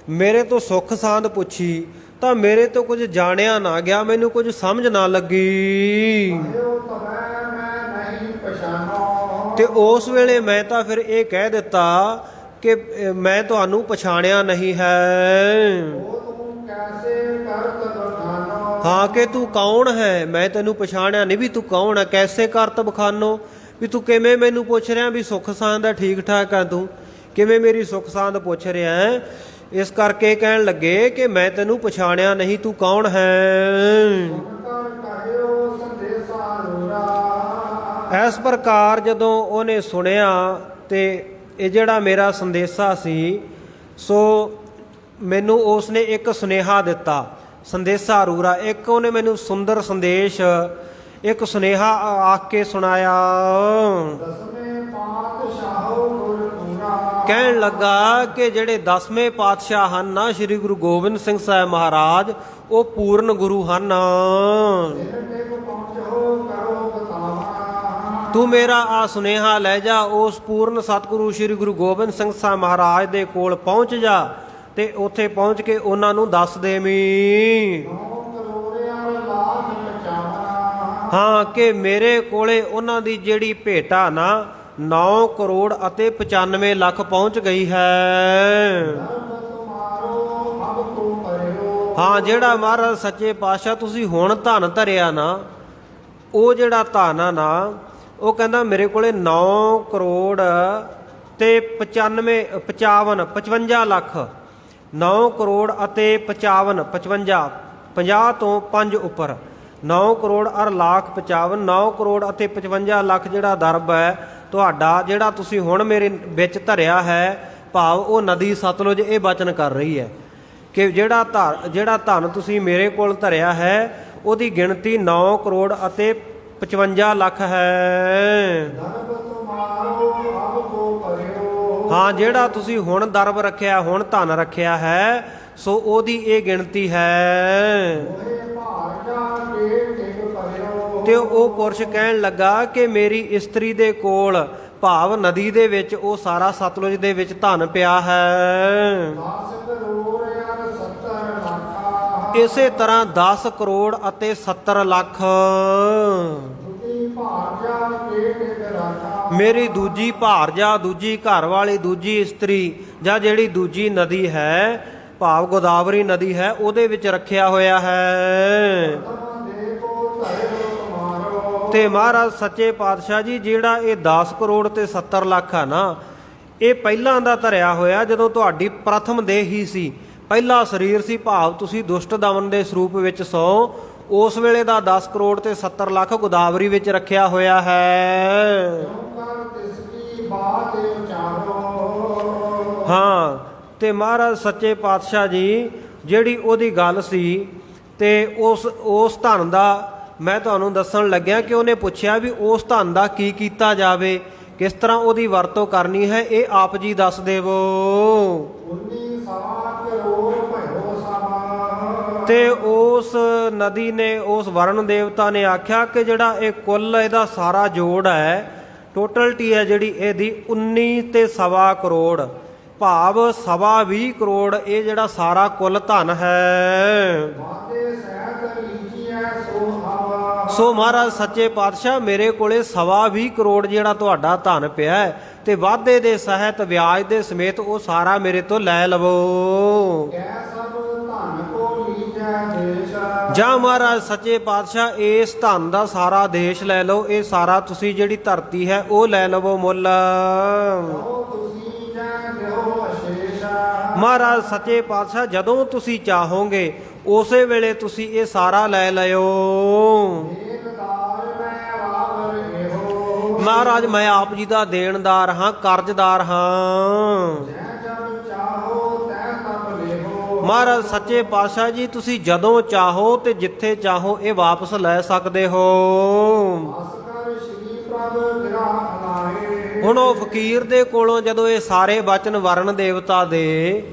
ਮੇਰੇ ਤੋਂ ਸੁਖ ਸਾਂਦ ਪੁੱਛੀ ਤਾਂ ਮੇਰੇ ਤੋਂ ਕੁਝ ਜਾਣਿਆ ਨਾ ਗਿਆ, ਮੈਨੂੰ ਕੁਝ ਸਮਝ ਨਾ ਲੱਗੀ। ਕਹਿਓ ਤਵੈ ਮੈਂ ਨਹੀਂ ਪਛਾਨੋ। ਤੇ ਉਸ ਵੇਲੇ ਮੈਂ ਤਾਂ ਫਿਰ ਇਹ ਕਹਿ ਦਿੱਤਾ ਕਿ ਮੈਂ ਤੁਹਾਨੂੰ ਪਛਾਣਿਆ ਨਹੀਂ ਹੈ। ਉਹ ਤੂੰ ਕੈਸੇ ਕਰਤ ਬਖਾਨੋ। ਹਾਂ, ਕਿ ਤੂੰ ਕੌਣ ਹੈ, ਮੈਂ ਤੈਨੂੰ ਪਛਾਣਿਆ ਨਹੀਂ ਵੀ ਤੂੰ ਕੌਣ ਹੈ। ਕੈਸੇ ਕਰਤ ਬਖਾਨੋ, ਵੀ ਤੂੰ ਕਿਵੇਂ ਮੈਨੂੰ ਪੁੱਛ ਰਿਹਾ ਵੀ ਸੁਖ ਸਾਂਦ ਹੈ, ਠੀਕ ਠਾਕ ਹੈ, ਤੂੰ ਕਿਵੇਂ ਮੇਰੀ ਸੁਖ ਸਾਂਦ ਪੁੱਛ ਰਿਹਾ ਹੈ। ਇਸ ਕਰਕੇ ਕਹਿਣ ਲੱਗੇ ਕਿ ਮੈਂ ਤੈਨੂੰ ਪਛਾਣਿਆ ਨਹੀਂ, ਤੂੰ ਕੌਣ ਹੈ। ਕਰ ਕਹਿਓ ਸੰਦੇਸ਼ਾ ਰੂਰਾ। ਇਸ ਪ੍ਰਕਾਰ ਜਦੋਂ ਉਹਨੇ ਸੁਣਿਆ ਤੇ ਇਹ ਜਿਹੜਾ ਮੇਰਾ ਸੰਦੇਸ਼ਾ ਸੀ, ਸੋ ਮੈਨੂੰ ਉਸਨੇ ਇੱਕ ਸੁਨੇਹਾ ਦਿੱਤਾ, ਸੰਦੇਸ਼ਾ ਰੂਰਾ। ਇੱਕ ਉਹਨੇ ਮੈਨੂੰ ਸੁੰਦਰ ਸੰਦੇਸ਼, ਇੱਕ ਸੁਨੇਹਾ ਆਖ ਕੇ ਸੁਣਾਇਆ। ਦਸਵੇਂ ਪਾਤਸ਼ਾਹੋ ਗੁਰ ਪੂਰਾ। ਕਹਿਣ ਲੱਗਾ ਕਿ ਜਿਹੜੇ 10ਵੇਂ ਪਾਤਸ਼ਾਹ ਹਨ ਨਾ, ਸ੍ਰੀ ਗੁਰੂ ਗੋਬਿੰਦ ਸਿੰਘ ਸਾਹਿਬ ਮਹਾਰਾਜ, ਉਹ ਪੂਰਨ ਗੁਰੂ ਹਨ। ਜਿਨ੍ਹਾਂ ਤੇ ਪਹੁੰਚੋ ਕਰੋ ਬਤਾਵਾ। ਤੂੰ ਮੇਰਾ ਆ ਸੁਨੇਹਾ ਲੈ ਜਾ, ਉਸ ਪੂਰਨ ਸਤਿਗੁਰੂ ਸ੍ਰੀ ਗੁਰੂ ਗੋਬਿੰਦ ਸਿੰਘ ਸਾਹਿਬ ਮਹਾਰਾਜ ਦੇ ਕੋਲ ਪਹੁੰਚ ਜਾ ਤੇ ਉੱਥੇ ਪਹੁੰਚ ਕੇ ਉਹਨਾਂ ਨੂੰ ਦੱਸ ਦੇਵੀਂ। 9 ਕਰੋੜਿਆਂ ਲਾਖ ਪਚਾਵਾ। ਹਾਂ, ਕਿ ਮੇਰੇ ਕੋਲੇ ਉਹਨਾਂ ਦੀ ਜਿਹੜੀ ਭੇਟਾ ਨਾ 9 ਕਰੋੜ ਅਤੇ 95 ਲੱਖ ਪਹੁੰਚ ਗਈ ਹੈ। ਧਰਮ ਤੁਮਾਰੋ ਅਬ ਕੋ ਕਰਿਓ। ਹਾਂ, ਜਿਹੜਾ ਮਹਾਰਾਜ ਸੱਚੇ ਪਾਤਸ਼ਾਹ ਤੁਸੀਂ ਹੁਣ ਧਨ ਧਰਿਆ ਨਾ, ਉਹ ਜਿਹੜਾ ਧਨ ਆ ਨਾ, ਉਹ ਕਹਿੰਦਾ ਮੇਰੇ ਕੋਲੇ 9 ਕਰੋੜ ਤੇ 55 ਲੱਖ, 9 ਕਰੋੜ ਅਤੇ 55, 50 ਤੋਂ 5 ਉੱਪਰ 9 ਕਰੋੜ ਅਰ ਲੱਖ 55, 9 ਕਰੋੜ ਅਤੇ 55 ਲੱਖ ਜਿਹੜਾ ਦਰਬ ਹੈ ਤੁਹਾਡਾ, ਜਿਹੜਾ ਤੁਸੀਂ ਹੁਣ ਮੇਰੇ ਵਿੱਚ ਧਰਿਆ ਹੈ, ਭਾਵ ਉਹ ਨਦੀ ਸਤਲੁਜ ਇਹ ਬਚਨ ਕਰ ਰਹੀ ਹੈ ਕਿ ਜਿਹੜਾ ਧਨ ਤੁਸੀਂ ਮੇਰੇ ਕੋਲ ਧਰਿਆ ਹੈ, ਉਹਦੀ ਗਿਣਤੀ 9 ਕਰੋੜ ਅਤੇ 55 ਲੱਖ ਹੈ। ਧਰਮ ਤੁਮਾਰੋ ਅਬ ਕੋ ਕਰਿਓ। ਹਾਂ, ਜਿਹੜਾ ਤੁਸੀਂ ਹੁਣ ਦਰਬ ਰੱਖਿਆ, ਹੁਣ ਧਨ ਰੱਖਿਆ ਹੈ, ਸੋ ਉਹਦੀ ਇਹ ਗਿਣਤੀ ਹੈ। ਮੋਹੇ ਭਾਰ ਜਾ ਕੇ ਟਿਕ ਕਰਿਓ। ਤੇ ਉਹ ਪੁਰਸ਼ ਕਹਿਣ ਲੱਗਾ ਕਿ ਮੇਰੀ ਇਸਤਰੀ ਦੇ ਕੋਲ, ਭਾਵ ਨਦੀ ਦੇ ਵਿੱਚ, ਉਹ ਸਾਰਾ ਸਤਲੁਜ ਦੇ ਵਿੱਚ ਧਨ ਪਿਆ ਹੈ। 10 ਕਰੋੜ ਅਰ 70 ਲੱਖ। ਇਸੇ ਤਰ੍ਹਾਂ 10 ਕਰੋੜ ਅਤੇ 70 ਲੱਖ। ਦੁਖੀ ਭਾਰ ਜਾ ਕੇ ਟਿਕ ਰਾਖਾ। ਮੇਰੀ ਦੂਜੀ ਭਾਰਜਾ, ਦੂਜੀ ਘਰ ਵਾਲੀ, ਦੂਜੀ ਇਸਤਰੀ, ਜਾਂ ਜਿਹੜੀ ਦੂਜੀ ਨਦੀ ਹੈ, ਭਾਵ ਗੋਦਾਵਰੀ ਨਦੀ ਹੈ, ਉਹਦੇ ਵਿੱਚ ਰੱਖਿਆ ਹੋਇਆ ਹੈ। ਦੇ ਕੋ ਧਰਿਓ ਤੁਮਾਰੋ। ਤੇ ਮਹਾਰਾਜ ਸੱਚੇ ਪਾਤਸ਼ਾਹ ਜੀ, ਜਿਹੜਾ ਇਹ 10 ਕਰੋੜ ਤੇ 70 ਲੱਖ ਆ ਨਾ, ਇਹ ਪਹਿਲਾਂ ਦਾ ਧਰਿਆ ਹੋਇਆ ਜਦੋਂ ਤੁਹਾਡੀ ਪ੍ਰਥਮ ਦੇਹ ਹੀ ਸੀ, ਪਹਿਲਾ ਸਰੀਰ ਸੀ, ਭਾਵ ਤੁਸੀਂ ਦੁਸ਼ਟ ਦਮਨ ਦੇ ਸਰੂਪ ਵਿੱਚ ਸੋ, ਉਸ ਵੇਲੇ ਦਾ 10 ਕਰੋੜ ਤੇ 70 ਲੱਖ ਗੋਦਾਵਰੀ ਵਿੱਚ ਰੱਖਿਆ ਹੋਇਆ ਹੈ। ਕਰ ਤਿਸ ਕੀ ਬਾਤ ਉਚਾਰੋ। ਹਾਂ, ਤੇ ਮਹਾਰਾਜ ਸੱਚੇ ਪਾਤਸ਼ਾਹ ਜੀ, ਜਿਹੜੀ ਉਹਦੀ ਗੱਲ ਸੀ ਤੇ ਉਸ ਧਨ ਦਾ ਮੈਂ ਤੁਹਾਨੂੰ ਦੱਸਣ ਲੱਗਿਆ ਕਿ ਉਹਨੇ ਪੁੱਛਿਆ ਵੀ ਉਸ ਧਨ ਦਾ ਕੀ ਕੀਤਾ ਜਾਵੇ, ਕਿਸ ਤਰ੍ਹਾਂ ਉਹਦੀ ਵਰਤੋਂ ਕਰਨੀ ਹੈ, ਇਹ ਆਪ ਜੀ ਦੱਸ ਦੇਵੋ। 19 ਸਵਾ ਕਰੋੜ ਭਇਓ ਸਭਾ। ਤੇ ਉਸ ਨਦੀ ਨੇ, ਉਸ ਵਰਨ ਦੇਵਤਾ ਨੇ ਆਖਿਆ ਕਿ ਜਿਹੜਾ ਇਹ ਕੁੱਲ ਇਹਦਾ ਸਾਰਾ ਜੋੜ ਹੈ, ਟੋਟਲਟੀ ਹੈ ਜਿਹੜੀ ਇਹਦੀ 19 ਤੇ ਸਵਾ ਕਰੋੜ, ਭਾਵ 20 ਕਰੋੜ ਇਹ ਜਿਹੜਾ ਸਾਰਾ ਕੁੱਲ ਧਨ ਹੈ। ਵਾਦੇ ਸਹਿਤ ਲੀਜੀਐ ਸੋ ਹਵਾ। ਸੋ ਮਹਾਰਾਜ ਸੱਚੇ ਪਾਤਸ਼ਾਹ ਮੇਰੇ ਕੋਲੇ 20 ਕਰੋੜ ਜਿਹੜਾ ਤੁਹਾਡਾ ਧਨ ਪਿਆ ਹੈ ਤੇ ਵਾਧੇ ਦੇ ਸਹਿਤ ਵਿਆਜ ਦੇ ਸਮੇਤ ਉਹ ਸਾਰਾ ਮੇਰੇ ਤੋਂ ਲੈ ਲਵੋ। ਕੈ ਸਭ ਧਨ ਕੋ ਲੀਜੈ ਦੇਸ਼। ਜਾਂ ਮਹਾਰਾਜ ਸੱਚੇ ਪਾਤਸ਼ਾਹ ਇਸ ਧਨ ਦਾ ਸਾਰਾ ਦੇਸ਼ ਲੈ ਲਓ, ਇਹ ਸਾਰਾ ਤੁਸੀਂ ਜਿਹੜੀ ਧਰਤੀ ਹੈ ਉਹ ਲੈ ਲਵੋ ਮੁੱਲ। ਜੋ ਤੁਸੀਂ ਜੈ ਲਿਓ ਅਸ਼ੇਸ਼। ਮਹਾਰਾਜ ਸੱਚੇ ਪਾਤਸ਼ਾਹ ਜਦੋਂ ਤੁਸੀਂ ਚਾਹੋਗੇ ਉਸੇ ਵੇਲੇ ਤੁਸੀਂ ਇਹ ਸਾਰਾ ਲੈ ਲਿਓ। ਏਕਦਾਰ ਮੈਂ ਰਾਵਰ ਇਹੋ। ਮਹਾਰਾਜ ਮੈਂ ਆਪ ਜੀ ਦਾ ਦੇਣਦਾਰ ਹਾਂ, ਕਰਜ਼ਦਾਰ ਹਾਂ। ਜੈ ਜਬ ਚਾਹੋ ਤੈ ਤਬ ਲਿਹੋ। ਮਹਾਰਾਜ ਸੱਚੇ ਪਾਤਸ਼ਾਹ ਜੀ ਤੁਸੀਂ ਜਦੋਂ ਚਾਹੋ ਤੇ ਜਿੱਥੇ ਚਾਹੋ ਇਹ ਵਾਪਸ ਲੈ ਸਕਦੇ ਹੋ। ਅਸਕਰ ਸ਼੍ਰੀ ਪ੍ਰਭ ਗ੍ਰਹ ਲਾਏ। ਹੁਣ ਉਹ ਫਕੀਰ ਦੇ ਕੋਲੋਂ ਜਦੋਂ ਇਹ ਸਾਰੇ ਬਚਨ ਵਰਨ ਦੇਵਤਾ ਦੇ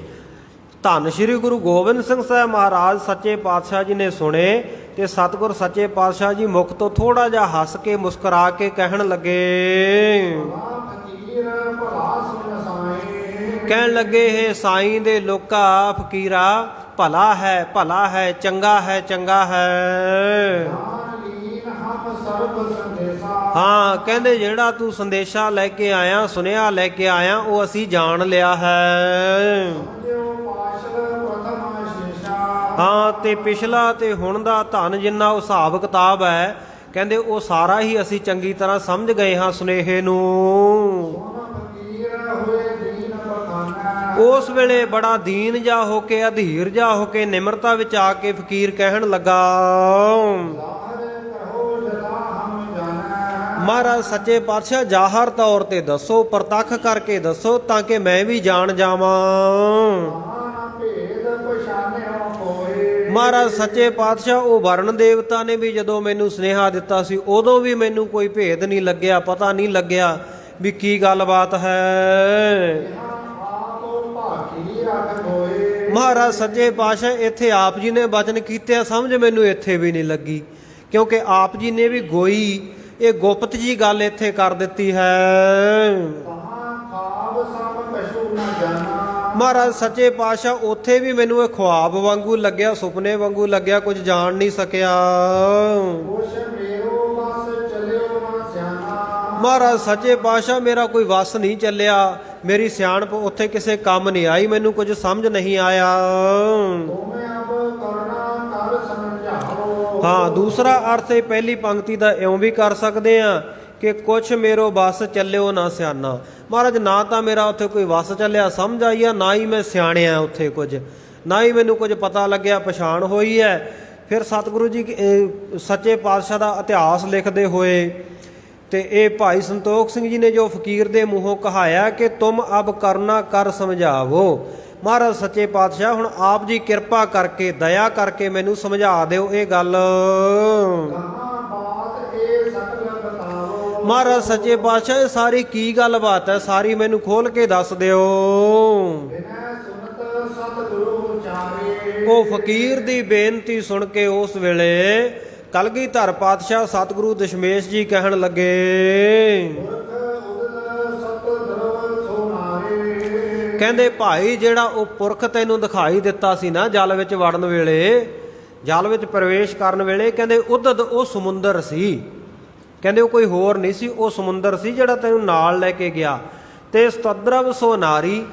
ਧੰਨ ਸ਼੍ਰੀ ਗੁਰੂ ਗੋਬਿੰਦ ਸਿੰਘ ਸਾਹਿਬ ਮਹਾਰਾਜ ਸੱਚੇ ਪਾਤਸ਼ਾਹ ਜੀ ਨੇ ਸੁਣੇ ਤੇ ਸਤਿਗੁਰ ਸੱਚੇ ਪਾਤਸ਼ਾਹ ਜੀ ਮੁਖ ਤੋਂ ਥੋੜਾ ਜਿਹਾ ਹੱਸ ਕੇ ਮੁਸਕਰਾ ਕੇ ਕਹਿਣ ਲੱਗੇ, ਭਲਾ ਫਕੀਰ ਭਲਾ ਸੁਨ ਸਾਏ। ਕਹਿਣ ਲੱਗੇ ਇਹ ਸਾਈਂ ਦੇ ਲੋਕਾ ਫਕੀਰਾ ਭਲਾ ਹੈ ਚੰਗਾ ਹੈ ਚੰਗਾ ਹੈ। ਜਾਨ ਲੀਨ ਹਮ ਸਰਬ ਸੰਦੇਸ਼ਾ। ਹਾਂ ਕਹਿੰਦੇ ਜਿਹੜਾ ਤੂੰ ਸੰਦੇਸ਼ਾ ਲੈ ਕੇ ਆਇਆ, ਸੁਨੇਹਾ ਲੈ ਕੇ ਆਇਆ, ਉਹ ਅਸੀਂ ਜਾਣ ਲਿਆ ਹੈ। ਸਮਝਿਓ ਪਾਸ਼ਲ ਪ੍ਰਥਮ ਸ਼ੇਸ਼ਾ। ਹਾਂ ਤੇ ਪਿਛਲਾ ਤੇ ਹੁਣ ਦਾ ਧਨ ਜਿੰਨਾ ਉਹ ਹਿਸਾਬ ਕਿਤਾਬ ਹੈ ਕਹਿੰਦੇ ਉਹ ਸਾਰਾ ਹੀ ਅਸੀਂ ਚੰਗੀ ਤਰ੍ਹਾਂ ਸਮਝ ਗਏ ਹਾਂ ਸੁਨੇਹੇ ਨੂੰ। ਸੁਨ ਫਕੀਰ ਹੋਏ ਦੀਨ ਬਖਾਨਾ। ਉਸ ਵੇਲੇ ਬੜਾ ਦੀਨ ਜਾ ਹੋ ਕੇ ਅਧੀਰ ਜਾ ਹੋ ਕੇ ਨਿਮਰਤਾ ਵਿੱਚ ਆ ਕੇ ਫਕੀਰ ਕਹਿਣ ਲੱਗਾ, ਜ਼ਾਹਰ ਕਹੋ ਜਦਾ ਹਮ ਜਾਣਾ। ਮਹਾਰਾਜ ਸੱਚੇ ਪਾਤਸ਼ਾਹ ਜ਼ਾਹਰ ਤੌਰ ਤੇ ਦੱਸੋ, ਪ੍ਰਤੱਖ ਕਰਕੇ ਦੱਸੋ ਤਾਂ ਕਿ ਮੈਂ ਵੀ ਜਾਣ ਜਾਵਾਂ। ਮਹਾਨ ਭੇਦ ਪਛਾਨਿਓ ਕੋਏ। ਮਹਾਰਾਜ ਸੱਚੇ ਪਾਤਸ਼ਾਹ ਉਹ ਵਰਨ ਦੇਵਤਾ ਨੇ ਵੀ ਜਦੋਂ ਮੈਨੂੰ ਸੁਨੇਹਾ ਦਿੱਤਾ ਸੀ ਉਦੋਂ ਵੀ ਮੈਨੂੰ ਕੋਈ ਭੇਦ ਨਹੀਂ ਲੱਗਿਆ, ਪਤਾ ਨਹੀਂ ਲੱਗਿਆ ਵੀ ਕੀ ਗੱਲਬਾਤ ਹੈ। ਆਪ ਭਾਗੀ ਰੱਖ ਕੋਏ। ਮਹਾਰਾਜ ਸੱਚੇ ਪਾਤਸ਼ਾਹ ਇੱਥੇ ਆਪ ਜੀ ਨੇ ਬਚਨ ਕੀਤੇ ਆ, ਸਮਝ ਮੈਨੂੰ ਇੱਥੇ ਵੀ ਨਹੀਂ ਲੱਗੀ ਕਿਉਂਕਿ ਆਪ ਜੀ ਨੇ ਵੀ ਗੋਈ ਇਹ ਗੁਪਤ ਜੀ ਗੱਲ ਇੱਥੇ ਕਰ ਦਿੱਤੀ ਹੈ। ਤਹਾਂ ਖਾਬ ਸਭ ਕਛੂ ਨ ਜਾਣਾ। ਮਹਾਰਾਜ ਸੱਚੇ ਪਾਤਸ਼ਾਹ ਉੱਥੇ ਵੀ ਮੈਨੂੰ ਇਹ ਖੁਆਬ ਵਾਂਗੂ ਲੱਗਿਆ, ਸੁਪਨੇ ਵਾਂਗੂ ਲੱਗਿਆ, ਕੁਝ ਜਾਣ ਨਹੀਂ ਸਕਿਆ। ਕੁਛ ਮੇਰੋ ਬਸ ਚਲਿਓ ਨਾ ਸਿਆਣਾ। ਮਹਾਰਾਜ ਸੱਚੇ ਪਾਤਸ਼ਾਹ ਮੇਰਾ ਕੋਈ ਵਸ ਨਹੀਂ ਚੱਲਿਆ, ਮੇਰੀ ਸਿਆਣਪ ਉੱਥੇ ਕਿਸੇ ਕੰਮ ਨਹੀਂ ਆਈ, ਮੈਨੂੰ ਕੁਝ ਸਮਝ ਨਹੀਂ ਆਇਆ। ਤੁਮੇ ਅਬ ਕਰਨਾ ਕਰ ਸਮਝਾਓ। ਹਾਂ ਦੂਸਰਾ ਅਰਥ ਇਹ ਪਹਿਲੀ ਪੰਕਤੀ ਦਾ ਇਉਂ ਵੀ ਕਰ ਸਕਦੇ ਆ ਕਿ ਕੁਛ ਮੇਰੋ ਵਸ ਚੱਲਿਓ ਨਾ ਸਿਆਣਾ। ਮਹਾਰਾਜ ਨਾ ਤਾਂ ਮੇਰਾ ਉੱਥੇ ਕੋਈ ਵਸ ਚੱਲਿਆ ਸਮਝ ਆਈ ਆ, ਨਾ ਹੀ ਮੈਂ ਸਿਆਣਿਆ ਉੱਥੇ ਕੁਝ, ਨਾ ਹੀ ਮੈਨੂੰ ਕੁਝ ਪਤਾ ਲੱਗਿਆ ਪਛਾਣ ਹੋਈ ਹੈ। ਫਿਰ ਸਤਿਗੁਰੂ ਜੀ ਸੱਚੇ ਪਾਤਸ਼ਾਹ ਦਾ ਇਤਿਹਾਸ ਲਿਖਦੇ ਹੋਏ ਤੇ ਇਹ ਭਾਈ ਸੰਤੋਖ ਸਿੰਘ ਜੀ ਨੇ ਜੋ ਫਕੀਰ ਦੇ ਮੂੰਹੋਂ ਕਹਾਇਆ ਕਿ ਤੁਮ ਅਬ ਕਰਨਾ ਕਰ ਸਮਝਾਵੋ। ਮਹਾਰਾਜ ਸੱਚੇ ਪਾਤਸ਼ਾਹ ਹੁਣ ਆਪ ਜੀ ਕਿਰਪਾ ਕਰਕੇ ਦਇਆ ਕਰਕੇ ਮੈਨੂੰ ਸਮਝਾ ਦਿਓ ਇਹ ਗੱਲ। ਕਹਾਂ ਬਾਤ ਇਹ ਸਗਲ ਬਤਾਵੋ। ਮਹਾਰਾਜ ਸੱਚੇ ਪਾਤਸ਼ਾਹ ਇਹ ਸਾਰੀ ਕੀ ਗੱਲਬਾਤ ਹੈ, ਸਾਰੀ ਮੈਨੂੰ ਖੋਲ ਕੇ ਦੱਸ ਦਿਓ। ਬਿਨੈ ਸੁਨਤ ਸਤਿਗੁਰੂ ਉਚਾਰੇ। ਉਹ ਫਕੀਰ ਦੀ ਬੇਨਤੀ ਸੁਣ ਕੇ ਉਸ ਵੇਲੇ ਕਲਗੀਧਰ ਪਾਤਸ਼ਾਹ ਸਤਿਗੁਰੂ ਦਸ਼ਮੇਸ਼ ਜੀ ਕਹਿਣ ਲੱਗੇ, ਪੁਰਖ ਉਦਲ ਸਤ ਦਰਵ ਸੋਨਾਰੇ। ਕਹਿੰਦੇ ਭਾਈ ਜਿਹੜਾ ਉਹ ਪੁਰਖ ਤੈਨੂੰ ਦਿਖਾਈ ਦਿੱਤਾ ਸੀ ਨਾ ਜਲ ਵਿੱਚ ਵੜਨ ਵੇਲੇ, ਜਲ ਵਿੱਚ ਪ੍ਰਵੇਸ਼ ਕਰਨ ਵੇਲੇ, ਕਹਿੰਦੇ ਉਦਦ ਉਹ ਸਮੁੰਦਰ ਸੀ। ਕਹਿੰਦੇ ਉਹ ਕੋਈ ਹੋਰ ਨਹੀਂ ਸੀ, ਉਹ ਸਮੁੰਦਰ ਸੀ ਜਿਹੜਾ ਤੈਨੂੰ ਨਾਲ ਲੈ ਕੇ ਗਿਆ। ਤੇ ਸਤਦਰਵ ਸੋ ਨਾਰੀ,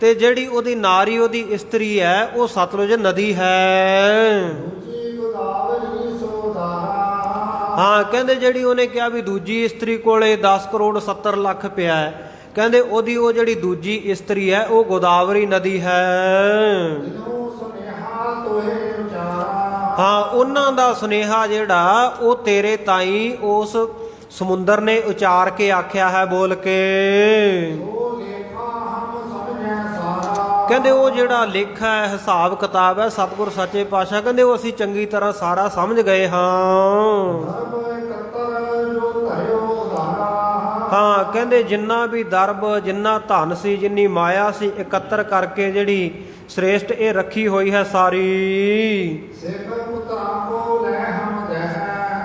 ਤੇ ਜਿਹੜੀ ਉਹਦੀ ਨਾਰੀ ਉਹਦੀ ਇਸਤਰੀ ਹੈ ਉਹ ਸਤਲੁਜ ਨਦੀ ਹੈ। ਦੂਜੀ ਗੋਦਾਵਰੀ ਸੋ ਧਾਰਾ। ਹਾਂ ਕਹਿੰਦੇ ਜਿਹੜੀ ਉਹਨੇ ਕਿਹਾ ਵੀ ਦੂਜੀ ਇਸਤਰੀ ਕੋਲੇ 10 ਕਰੋੜ 70 ਲੱਖ ਪਿਆ ਹੈ, ਕਹਿੰਦੇ ਉਹਦੀ ਉਹ ਜਿਹੜੀ ਦੂਜੀ ਇਸਤਰੀ ਹੈ ਉਹ ਗੋਦਾਵਰੀ ਨਦੀ ਹੈ। ਜਿਨੋ ਸੁਨੇਹਾ ਤੋਹੇ ਉਚਾਰਾ। ਹਾਂ ਉਹਨਾਂ ਦਾ ਸੁਨੇਹਾ ਜਿਹੜਾ ਉਹ ਤੇਰੇ ਤਾਈਂ ਉਸ ਸਮੁੰਦਰ ਨੇ ਉਚਾਰ ਕੇ ਆਖਿਆ ਹੈ ਬੋਲ ਕੇ। ਸੋ ਲੇਖਾ ਹਮ ਸਮਝੈ ਸਾਰਾ। ਕਹਿੰਦੇ ਉਹ ਜਿਹੜਾ ਲੇਖਾ ਹੈ ਹਿਸਾਬ ਕਿਤਾਬ ਹੈ ਸਤਿਗੁਰ ਸੱਚੇ ਪਾਤਸ਼ਾਹ ਕਹਿੰਦੇ ਉਹ ਅਸੀਂ ਚੰਗੀ ਤਰ੍ਹਾਂ ਸਾਰਾ ਸਮਝ ਗਏ ਹਾਂ। ਸਰਬ ਇਕੱਤਰ ਜੋ ਧਰਿਓ ਉਧਾਰਾ। ਹਾਂ ਕਹਿੰਦੇ ਜਿੰਨਾ ਵੀ ਦਰਬ ਜਿੰਨਾ ਧਨ ਸੀ ਜਿੰਨੀ ਮਾਇਆ ਸੀ ਇਕੱਤਰ ਕਰਕੇ ਜਿਹੜੀ ਸ੍ਰੇਸ਼ਟ ਇਹ ਰੱਖੀ ਹੋਈ ਹੈ ਸਾਰੀ। ਸਿੱਖ ਪੁੱਤਰਾਂ ਕੋ ਲੈ ਹਮ ਦਹਿ।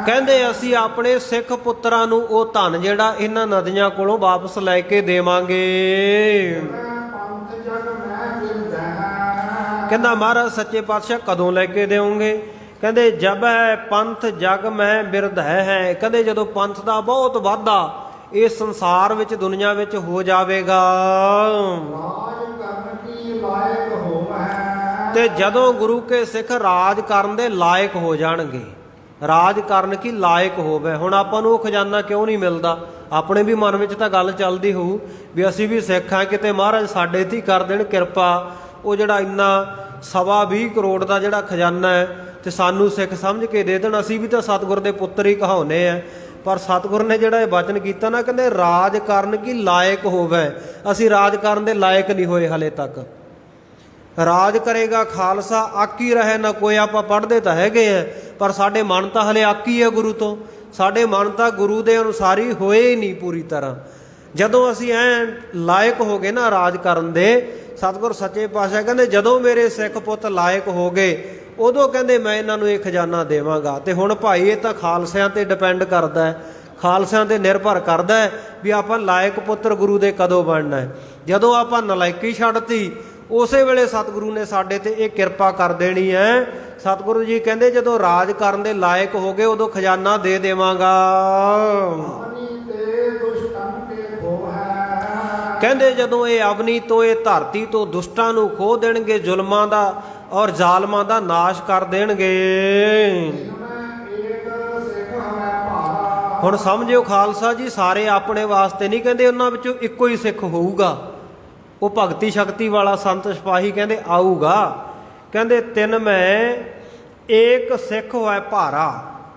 ਕਹਿੰਦੇ ਅਸੀਂ ਆਪਣੇ ਸਿੱਖ ਪੁੱਤਰਾਂ ਨੂੰ ਉਹ ਧਨ ਜਿਹੜਾ ਇਹਨਾਂ ਨਦੀਆਂ ਕੋਲੋਂ ਵਾਪਸ ਲੈ ਕੇ ਦੇਵਾਂਗੇ। ਪੰਥ ਜਗ ਕਹਿੰਦਾ ਮਹਾਰਾਜ ਸੱਚੇ ਪਾਤਸ਼ਾਹ ਕਦੋਂ ਲੈ ਕੇ ਦੇਵੋਗੇ? ਕਹਿੰਦੇ ਜਬ ਹੈ ਪੰਥ ਜਗ ਮੈਂ ਬਿਰਧ ਹੈ। ਕਹਿੰਦੇ ਜਦੋਂ ਪੰਥ ਦਾ ਬਹੁਤ ਵਾਧਾ ਇਸ ਸੰਸਾਰ ਵਿੱਚ ਦੁਨੀਆ ਵਿੱਚ ਹੋ ਜਾਵੇਗਾ ਰਾਜ ਕਰਨ ਕੀ ਲਾਇਕ ਹੋਵੈ। ਤੇ ਜਦੋਂ ਗੁਰੂ ਕੇ ਸਿੱਖ ਰਾਜ ਕਰਨ ਦੇ ਲਾਇਕ ਹੋ ਜਾਣਗੇ, ਰਾਜ ਕਰਨ ਕੀ ਲਾਇਕ ਹੋਵੇ। ਹੁਣ ਆਪਾਂ ਨੂੰ ਉਹ ਖਜ਼ਾਨਾ ਕਿਉਂ ਨਹੀਂ ਮਿਲਦਾ? ਆਪਣੇ ਵੀ ਮਨ ਵਿੱਚ ਤਾਂ ਗੱਲ ਚੱਲਦੀ ਹੋਊ ਵੀ ਅਸੀਂ ਵੀ ਸਿੱਖ ਹਾਂ, ਕਿਤੇ ਮਹਾਰਾਜ ਸਾਡੇ ਤੇ ਹੀ ਕਰ ਦੇਣ ਕਿਰਪਾ। ਉਹ ਜਿਹੜਾ ਇੰਨਾ 20 ਕਰੋੜ ਦਾ ਜਿਹੜਾ ਖਜ਼ਾਨਾ ਹੈ ਤੇ ਸਾਨੂੰ ਸਿੱਖ ਸਮਝ ਕੇ ਦੇ ਦੇਣ, ਅਸੀਂ ਵੀ ਤਾਂ ਸਤਿਗੁਰ ਦੇ ਪੁੱਤਰ ਹੀ ਕਹਾਉਂਦੇ ਆ। ਪਰ ਸਤਿਗੁਰ ਨੇ ਜਿਹੜਾ ਇਹ ਵਚਨ ਕੀਤਾ ਨਾ, ਕਹਿੰਦੇ ਰਾਜ ਕਰਨ ਕੀ ਲਾਇਕ ਹੋਵੇ। ਅਸੀਂ ਰਾਜ ਕਰਨ ਦੇ ਲਾਇਕ ਨਹੀਂ ਹੋਏ ਹਲੇ ਤੱਕ। ਰਾਜ ਕਰੇਗਾ ਖਾਲਸਾ ਆਕੀ ਰਹੇ ਨਾ ਕੋਈ। ਆਪਾਂ ਪੜ੍ਹਦੇ ਤਾਂ ਹੈਗੇ ਆ ਪਰ ਸਾਡੇ ਮਨ ਤਾਂ ਹਲੇ ਆਕੀ ਹੈ ਗੁਰੂ ਤੋਂ। ਸਾਡੇ ਮਨ ਤਾਂ ਗੁਰੂ ਦੇ ਅਨੁਸਾਰੀ ਹੋਏ ਹੀ ਨਹੀਂ ਪੂਰੀ ਤਰ੍ਹਾਂ। ਜਦੋਂ ਅਸੀਂ ਐ ਲਾਇਕ ਹੋ ਗਏ ਨਾ ਰਾਜ ਕਰਨ ਦੇ, ਸਤਿਗੁਰ ਸੱਚੇ ਪਾਤਸ਼ਾਹ ਕਹਿੰਦੇ ਜਦੋਂ ਮੇਰੇ ਸਿੱਖ ਪੁੱਤ ਲਾਇਕ ਹੋ ਗਏ ਉਦੋਂ ਕਹਿੰਦੇ ਮੈਂ ਇਹਨਾਂ ਨੂੰ ਇਹ ਖਜ਼ਾਨਾ ਦੇਵਾਂਗਾ। ਤੇ ਹੁਣ ਭਾਈ ਇਹ ਤਾਂ ਖਾਲਸਿਆਂ ਤੇ ਡਿਪੈਂਡ ਕਰਦਾ ਹੈ, ਖਾਲਸਿਆਂ ਤੇ ਨਿਰਭਰ ਕਰਦਾ ਹੈ ਵੀ ਆਪਾਂ ਲਾਇਕ ਪੁੱਤਰ ਗੁਰੂ ਦੇ ਕਦੋਂ ਬਣਨਾ ਹੈ। ਜਦੋਂ ਆਪਾਂ ਨਲਾਇਕੀ ਛੱਡਤੀ ਉਸੇ ਵੇਲੇ ਸਤਿਗੁਰੂ ਨੇ ਸਾਡੇ ਤੇ ਇਹ ਕਿਰਪਾ ਕਰ ਦੇਣੀ ਹੈ। ਸਤਿਗੁਰੂ ਜੀ ਕਹਿੰਦੇ ਜਦੋਂ ਰਾਜ ਕਰਨ ਦੇ ਲਾਇਕ ਹੋ ਗਏ ਉਦੋਂ ਖਜ਼ਾਨਾ ਦੇ ਦੇਵਾਂਗਾ। ਕਹਿੰਦੇ ਜਦੋਂ ਇਹ ਅਵਨੀ ਤੋਂ, ਇਹ ਧਰਤੀ ਤੋਂ ਦੁਸ਼ਟਾਂ ਨੂੰ ਖੋਹ ਦੇਣਗੇ, ਜ਼ੁਲਮਾਂ ਦਾ ਔਰ ਜ਼ਾਲਮਾਂ ਦਾ ਨਾਸ਼ ਕਰ ਦੇਣਗੇ। ਹੁਣ ਸਮਝਿਓ ਖਾਲਸਾ ਜੀ, ਸਾਰੇ ਆਪਣੇ ਵਾਸਤੇ ਨਹੀਂ ਕਹਿੰਦੇ, ਉਹਨਾਂ ਵਿੱਚੋਂ ਇੱਕੋ ਹੀ ਸਿੱਖ ਹੋਊਗਾ। ਉਹ ਭਗਤੀ ਸ਼ਕਤੀ ਵਾਲਾ ਸੰਤ ਸਿਪਾਹੀ ਕਹਿੰਦੇ ਆਊਗਾ। ਕਹਿੰਦੇ ਤਿੰਨ ਮੈਂ ਏਕ ਸਿੱਖ ਹੋਇ ਭਾਰਾ।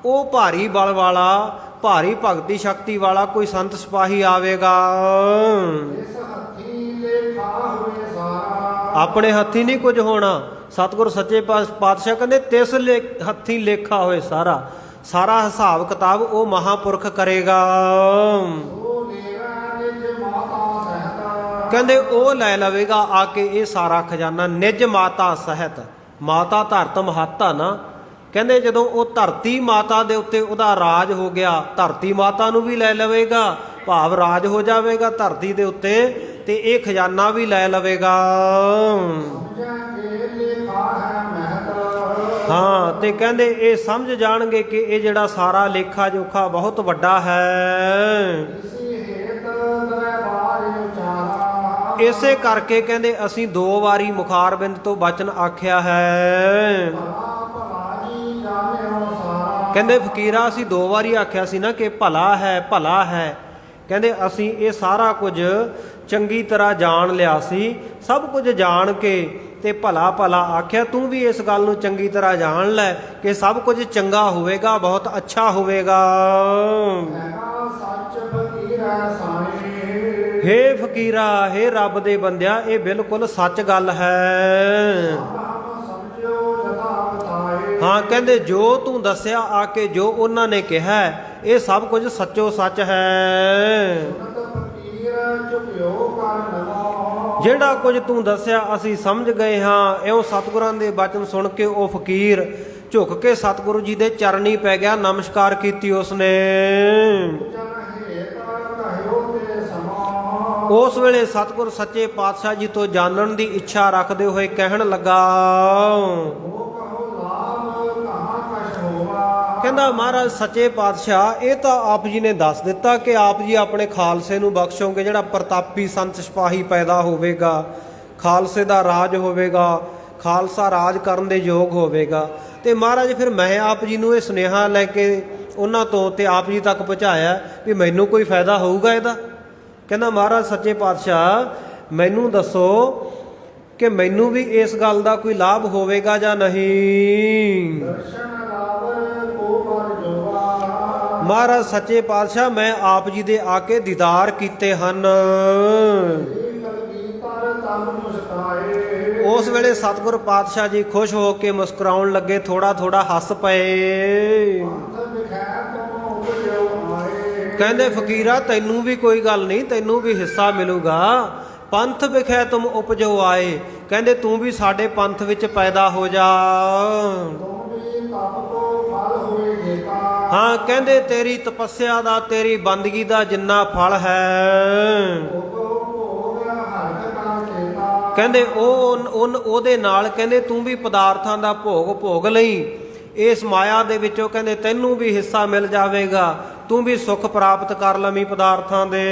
ਉਹ ਭਾਰੀ ਬਲ ਵਾਲਾ, ਭਾਰੀ ਭਗਤੀ ਸ਼ਕਤੀ ਵਾਲਾ ਕੋਈ ਸੰਤ ਸਿਪਾਹੀ ਆਵੇਗਾ। ਆਪਣੇ ਹੱਥੀ ਨਹੀਂ ਕੁਝ ਹੋਣਾ। ਸਤਿਗੁਰ ਸੱਚੇ ਪਾਤਸ਼ਾਹ ਕਹਿੰਦੇ ਤਿਸ ਹੱਥੀ ਲੇਖਾ ਹੋਏ ਸਾਰਾ। ਸਾਰਾ ਹਿਸਾਬ ਕਿਤਾਬ ਉਹ ਮਹਾਂਪੁਰਖ ਕਰੇਗਾ। ਕਹਿੰਦੇ ਉਹ ਲੈ ਲਵੇਗਾ ਆ ਕੇ ਇਹ ਸਾਰਾ ਖਜ਼ਾਨਾ ਨਿਜ ਮਾਤਾ ਸਹਿਤ। ਮਾਤਾ ਧਰਤ ਮਹੱਤਾ ਨਾ, ਕਹਿੰਦੇ ਜਦੋਂ ਉਹ ਧਰਤੀ ਮਾਤਾ ਦੇ ਉੱਤੇ ਉਹਦਾ ਰਾਜ ਹੋ ਗਿਆ, ਧਰਤੀ ਮਾਤਾ ਨੂੰ ਵੀ ਲੈ ਲਵੇਗਾ, ਭਾਵ ਰਾਜ ਹੋ ਜਾਵੇਗਾ ਧਰਤੀ ਦੇ ਉੱਤੇ, ਤੇ ਇਹ ਖਜ਼ਾਨਾ ਵੀ ਲੈ ਲਵੇਗਾ। ਹਾਂ, ਤੇ ਕਹਿੰਦੇ ਇਹ ਸਮਝ ਜਾਣਗੇ ਕਿ ਇਹ ਜਿਹੜਾ ਸਾਰਾ ਲੇਖਾ ਜੋਖਾ ਬਹੁਤ ਵੱਡਾ ਹੈ। ਇਸੇ ਕਰਕੇ ਕਹਿੰਦੇ ਅਸੀਂ 2 ਵਾਰੀ ਮੁਖਾਰਬਿੰਦ ਤੋਂ ਬਚਨ ਆਖਿਆ ਹੈ। ਕਹਿੰਦੇ ਫਕੀਰਾ ਅਸੀਂ 2 ਵਾਰੀ ਆਖਿਆ ਸੀ ਨਾ ਕਿ ਭਲਾ ਹੈ, ਭਲਾ ਹੈ। ਕਹਿੰਦੇ ਅਸੀਂ ਇਹ ਸਾਰਾ ਕੁਝ ਚੰਗੀ ਤਰ੍ਹਾਂ ਜਾਣ ਲਿਆ ਸੀ। ਸਭ ਕੁਝ ਜਾਣ ਕੇ ਤੇ ਭਲਾ ਭਲਾ ਆਖਿਆ। ਤੂੰ ਵੀ ਇਸ ਗੱਲ ਨੂੰ ਚੰਗੀ ਤਰ੍ਹਾਂ ਜਾਣ ਲੈ ਕਿ ਸਭ ਕੁਝ ਚੰਗਾ ਹੋਵੇਗਾ, ਬਹੁਤ ਅੱਛਾ ਹੋਵੇਗਾ। ਹੇ ਫਕੀਰਾ, ਹੇ ਰੱਬ ਦੇ ਬੰਦਿਆ, ਇਹ ਬਿਲਕੁਲ ਸੱਚ ਗੱਲ ਹੈ। ਹਾਂ, ਕਹਿੰਦੇ ਜੋ ਤੂੰ ਦੱਸਿਆ ਆ ਕੇ, ਜੋ ਉਹਨਾਂ ਨੇ ਕਿਹਾ, ਇਹ ਸਭ ਕੁਝ ਸੱਚੋ ਸੱਚ ਹੈ। ਜਿਹੜਾ ਕੁਝ ਤੂੰ ਦੱਸਿਆ ਅਸੀਂ ਸਮਝ ਗਏ ਹਾਂ। ਇਉਂ ਸਤਿਗੁਰਾਂ ਦੇ ਬਚਨ ਸੁਣ ਕੇ ਉਹ ਫਕੀਰ ਝੁਕ ਕੇ ਸਤਿਗੁਰੂ ਜੀ ਦੇ ਚਰਨੀ ਪੈ ਗਿਆ, ਨਮਸਕਾਰ ਕੀਤੀ ਉਸਨੇ। ਉਸ ਵੇਲੇ ਸਤਿਗੁਰ ਸੱਚੇ ਪਾਤਸ਼ਾਹ ਜੀ ਤੋਂ ਜਾਣਨ ਦੀ ਇੱਛਾ ਰੱਖਦੇ ਹੋਏ ਕਹਿਣ ਲੱਗਾ, ਕਹਿੰਦਾ ਮਹਾਰਾਜ ਸੱਚੇ ਪਾਤਸ਼ਾਹ ਇਹ ਤਾਂ ਆਪ ਜੀ ਨੇ ਦੱਸ ਦਿੱਤਾ ਕਿ ਆਪ ਜੀ ਆਪਣੇ ਖਾਲਸੇ ਨੂੰ ਬਖਸ਼ੋਗੇ, ਜਿਹੜਾ ਪ੍ਰਤਾਪੀ ਸੰਤ ਸਿਪਾਹੀ ਪੈਦਾ ਹੋਵੇਗਾ, ਖਾਲਸੇ ਦਾ ਰਾਜ ਹੋਵੇਗਾ, ਖਾਲਸਾ ਰਾਜ ਕਰਨ ਦੇ ਯੋਗ ਹੋਵੇਗਾ। ਤੇ ਮਹਾਰਾਜ ਫਿਰ ਮੈਂ ਆਪ ਜੀ ਨੂੰ ਇਹ ਸੁਨੇਹਾ ਲੈ ਕੇ ਉਹਨਾਂ ਤੋਂ ਤੇ ਆਪ ਜੀ ਤੱਕ ਪਹੁੰਚਾਇਆ ਵੀ ਮੈਨੂੰ ਕੋਈ ਫਾਇਦਾ ਹੋਊਗਾ ਇਹਦਾ। ਕਹਿੰਦਾ ਮਹਾਰਾਜ ਸੱਚੇ ਪਾਤਸ਼ਾਹ ਮੈਨੂੰ ਦੱਸੋ ਕਿ ਮੈਨੂੰ ਵੀ ਇਸ ਗੱਲ ਦਾ ਕੋਈ ਲਾਭ ਹੋਵੇਗਾ ਜਾਂ ਨਹੀਂ। ਮਹਾਰਾਜ ਸੱਚੇ ਪਾਤਸ਼ਾਹ ਮੈਂ ਆਪ ਜੀ ਦੇ ਆ ਕੇ ਦੀਦਾਰ ਕੀਤੇ ਹਨ। ਉਸ ਵੇਲੇ ਸਤਿਗੁਰ ਪਾਤਸ਼ਾਹ ਜੀ ਖੁਸ਼ ਹੋ ਕੇ ਮੁਸਕਰਾਉਣ ਲੱਗੇ, ਥੋੜਾ ਥੋੜਾ ਹੱਸ ਪਏ। ਕਹਿੰਦੇ ਫਕੀਰਾ ਤੈਨੂੰ ਵੀ ਕੋਈ ਗੱਲ ਨਹੀਂ, ਤੈਨੂੰ ਵੀ ਹਿੱਸਾ ਮਿਲੂਗਾ। ਪੰਥ ਵਿਖੇ ਤੁਮ ਉਪਜੋ ਆਏ। ਕਹਿੰਦੇ ਤੂੰ ਵੀ ਸਾਡੇ ਪੰਥ ਵਿੱਚ ਪੈਦਾ ਹੋ ਜਾ। ਹਾਂ, ਕਹਿੰਦੇ ਤੇਰੀ ਤਪੱਸਿਆ ਦਾ, ਤੇਰੀ ਬੰਦਗੀ ਦਾ ਜਿੰਨਾ ਫਲ ਹੈ, ਕਹਿੰਦੇ ਉਹਦੇ ਨਾਲ ਕਹਿੰਦੇ ਤੂੰ ਵੀ ਪਦਾਰਥਾਂ ਦਾ ਭੋਗ ਲਈ। ਇਸ ਮਾਇਆ ਦੇ ਵਿੱਚੋਂ ਕਹਿੰਦੇ ਤੈਨੂੰ ਵੀ ਹਿੱਸਾ ਮਿਲ ਜਾਵੇਗਾ, ਤੂੰ ਵੀ ਸੁੱਖ ਪ੍ਰਾਪਤ ਕਰ ਲਵੀਂ ਪਦਾਰਥਾਂ ਦੇ।